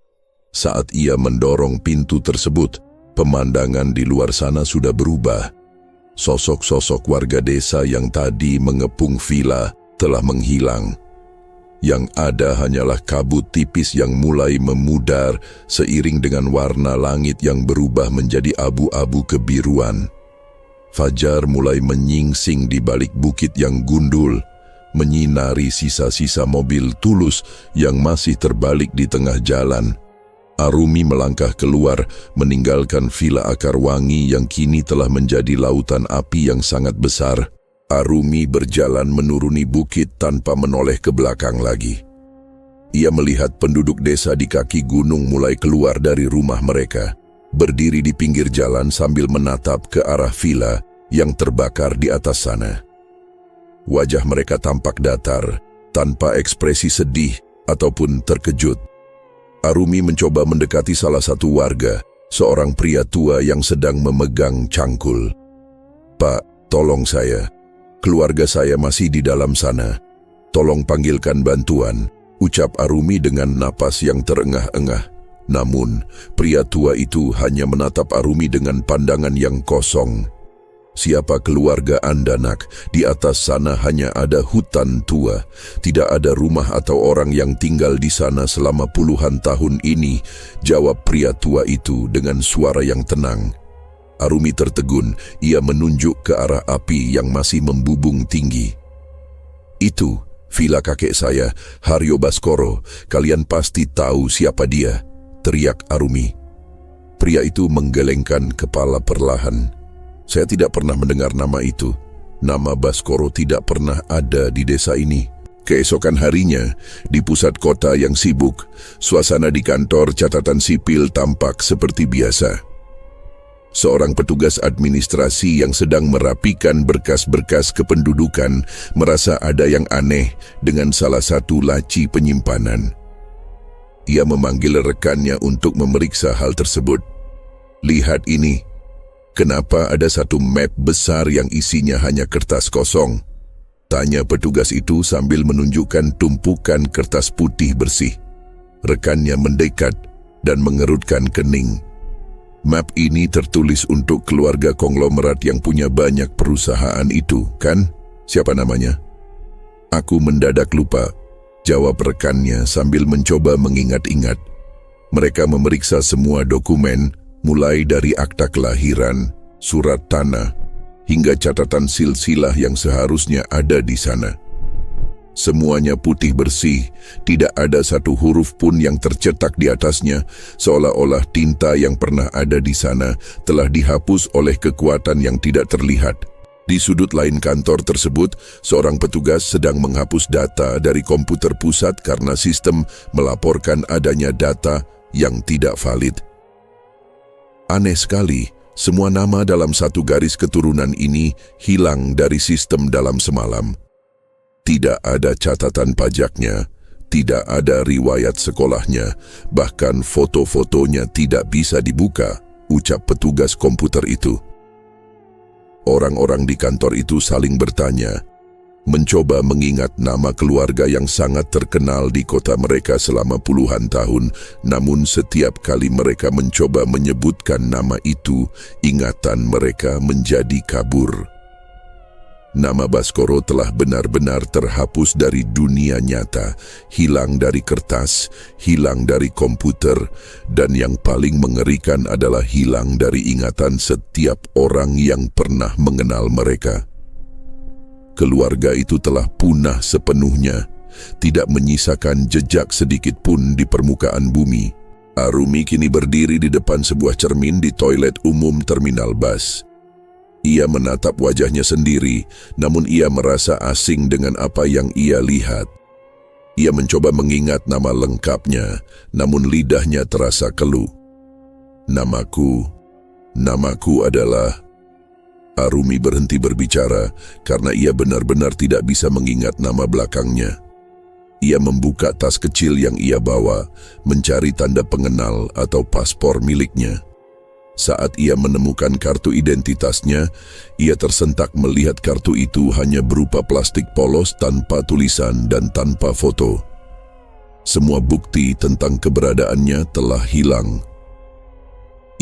Speaker 1: Saat ia mendorong pintu tersebut, pemandangan di luar sana sudah berubah. Sosok-sosok warga desa yang tadi mengepung villa telah menghilang. Yang ada hanyalah kabut tipis yang mulai memudar seiring dengan warna langit yang berubah menjadi abu-abu kebiruan. Fajar mulai menyingsing di balik bukit yang gundul, menyinari sisa-sisa mobil Tulus yang masih terbalik di tengah jalan. Arumi melangkah keluar, meninggalkan villa akar wangi yang kini telah menjadi lautan api yang sangat besar. Arumi berjalan menuruni bukit tanpa menoleh ke belakang lagi. Ia melihat penduduk desa di kaki gunung mulai keluar dari rumah mereka, berdiri di pinggir jalan sambil menatap ke arah villa yang terbakar di atas sana. Wajah mereka tampak datar, tanpa ekspresi sedih ataupun terkejut. Arumi mencoba mendekati salah satu warga, seorang pria tua yang sedang memegang cangkul. "Pak, tolong saya. Keluarga saya masih di dalam sana. Tolong panggilkan bantuan," ucap Arumi dengan napas yang terengah-engah. Namun, pria tua itu hanya menatap Arumi dengan pandangan yang kosong. "Siapa keluarga Anda, nak? Di atas sana hanya ada hutan tua. Tidak ada rumah atau orang yang tinggal di sana selama puluhan tahun ini," jawab pria tua itu dengan suara yang tenang. Arumi tertegun, ia menunjuk ke arah api yang masih membubung tinggi. "Itu villa kakek saya, Haryo Baskoro. Kalian pasti tahu siapa dia," teriak Arumi. Pria itu menggelengkan kepala perlahan. "Saya tidak pernah mendengar nama itu. Nama Baskoro tidak pernah ada di desa ini." Keesokan harinya, di pusat kota yang sibuk, suasana di kantor catatan sipil tampak seperti biasa. Seorang petugas administrasi yang sedang merapikan berkas-berkas kependudukan merasa ada yang aneh dengan salah satu laci penyimpanan. Ia memanggil rekannya untuk memeriksa hal tersebut. "Lihat ini. Kenapa ada satu map besar yang isinya hanya kertas kosong?" tanya petugas itu sambil menunjukkan tumpukan kertas putih bersih. Rekannya mendekat dan mengerutkan kening. "Map ini tertulis untuk keluarga konglomerat yang punya banyak perusahaan itu, kan? Siapa namanya?" "Aku mendadak lupa," jawab rekannya sambil mencoba mengingat-ingat. Mereka memeriksa semua dokumen, mulai dari akta kelahiran, surat tanah, hingga catatan silsilah yang seharusnya ada di sana. Semuanya putih bersih, tidak ada satu huruf pun yang tercetak di atasnya, seolah-olah tinta yang pernah ada di sana telah dihapus oleh kekuatan yang tidak terlihat. Di sudut lain kantor tersebut, seorang petugas sedang menghapus data dari komputer pusat karena sistem melaporkan adanya data yang tidak valid. Aneh sekali, semua nama dalam satu garis keturunan ini hilang dari sistem dalam semalam. Tidak ada catatan pajaknya, tidak ada riwayat sekolahnya, bahkan foto-fotonya tidak bisa dibuka, ucap petugas komputer itu. Orang-orang di kantor itu saling bertanya, mencoba mengingat nama keluarga yang sangat terkenal di kota mereka selama puluhan tahun, namun setiap kali mereka mencoba menyebutkan nama itu, ingatan mereka menjadi kabur. Nama Baskoro telah benar-benar terhapus dari dunia nyata, hilang dari kertas, hilang dari komputer, dan yang paling mengerikan adalah hilang dari ingatan setiap orang yang pernah mengenal mereka. Keluarga itu telah punah sepenuhnya, tidak menyisakan jejak sedikit pun di permukaan bumi. Arumi kini berdiri di depan sebuah cermin di toilet umum terminal bus. Ia menatap wajahnya sendiri, namun ia merasa asing dengan apa yang ia lihat. Ia mencoba mengingat nama lengkapnya, namun lidahnya terasa keluh. Namaku adalah... Arumi berhenti berbicara karena ia benar-benar tidak bisa mengingat nama belakangnya. Ia membuka tas kecil yang ia bawa, mencari tanda pengenal atau paspor miliknya. Saat ia menemukan kartu identitasnya, ia tersentak melihat kartu itu hanya berupa plastik polos tanpa tulisan dan tanpa foto. Semua bukti tentang keberadaannya telah hilang.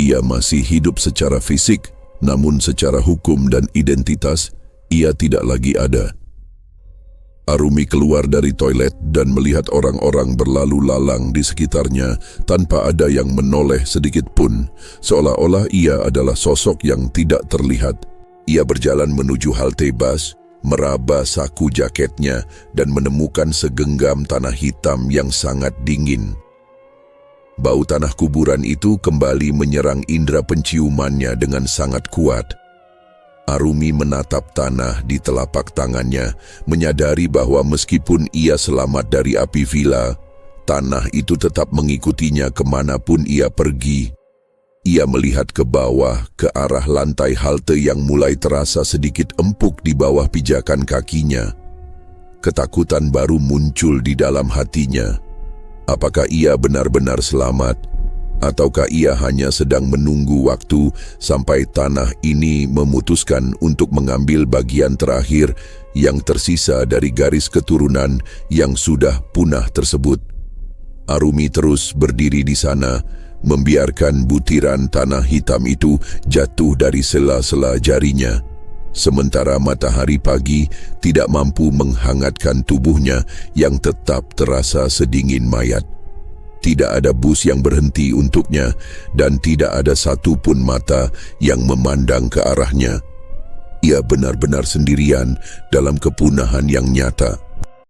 Speaker 1: Ia masih hidup secara fisik, namun secara hukum dan identitas, ia tidak lagi ada. Arumi keluar dari toilet dan melihat orang-orang berlalu lalang di sekitarnya tanpa ada yang menoleh sedikit pun, seolah-olah ia adalah sosok yang tidak terlihat. Ia berjalan menuju halte bus, meraba saku jaketnya dan menemukan segenggam tanah hitam yang sangat dingin. Bau tanah kuburan itu kembali menyerang indera penciumannya dengan sangat kuat. Arumi menatap tanah di telapak tangannya, menyadari bahwa meskipun ia selamat dari api villa, tanah itu tetap mengikutinya kemanapun ia pergi. Ia melihat ke bawah, ke arah lantai halte yang mulai terasa sedikit empuk di bawah pijakan kakinya. Ketakutan baru muncul di dalam hatinya. Apakah ia benar-benar selamat? Ataukah ia hanya sedang menunggu waktu sampai tanah ini memutuskan untuk mengambil bagian terakhir yang tersisa dari garis keturunan yang sudah punah tersebut? Arumi terus berdiri di sana, membiarkan butiran tanah hitam itu jatuh dari sela-sela jarinya. Sementara matahari pagi tidak mampu menghangatkan tubuhnya yang tetap terasa sedingin mayat. Tidak ada bus yang berhenti untuknya dan tidak ada satu pun mata yang memandang ke arahnya. Ia benar-benar sendirian dalam kepunahan yang nyata.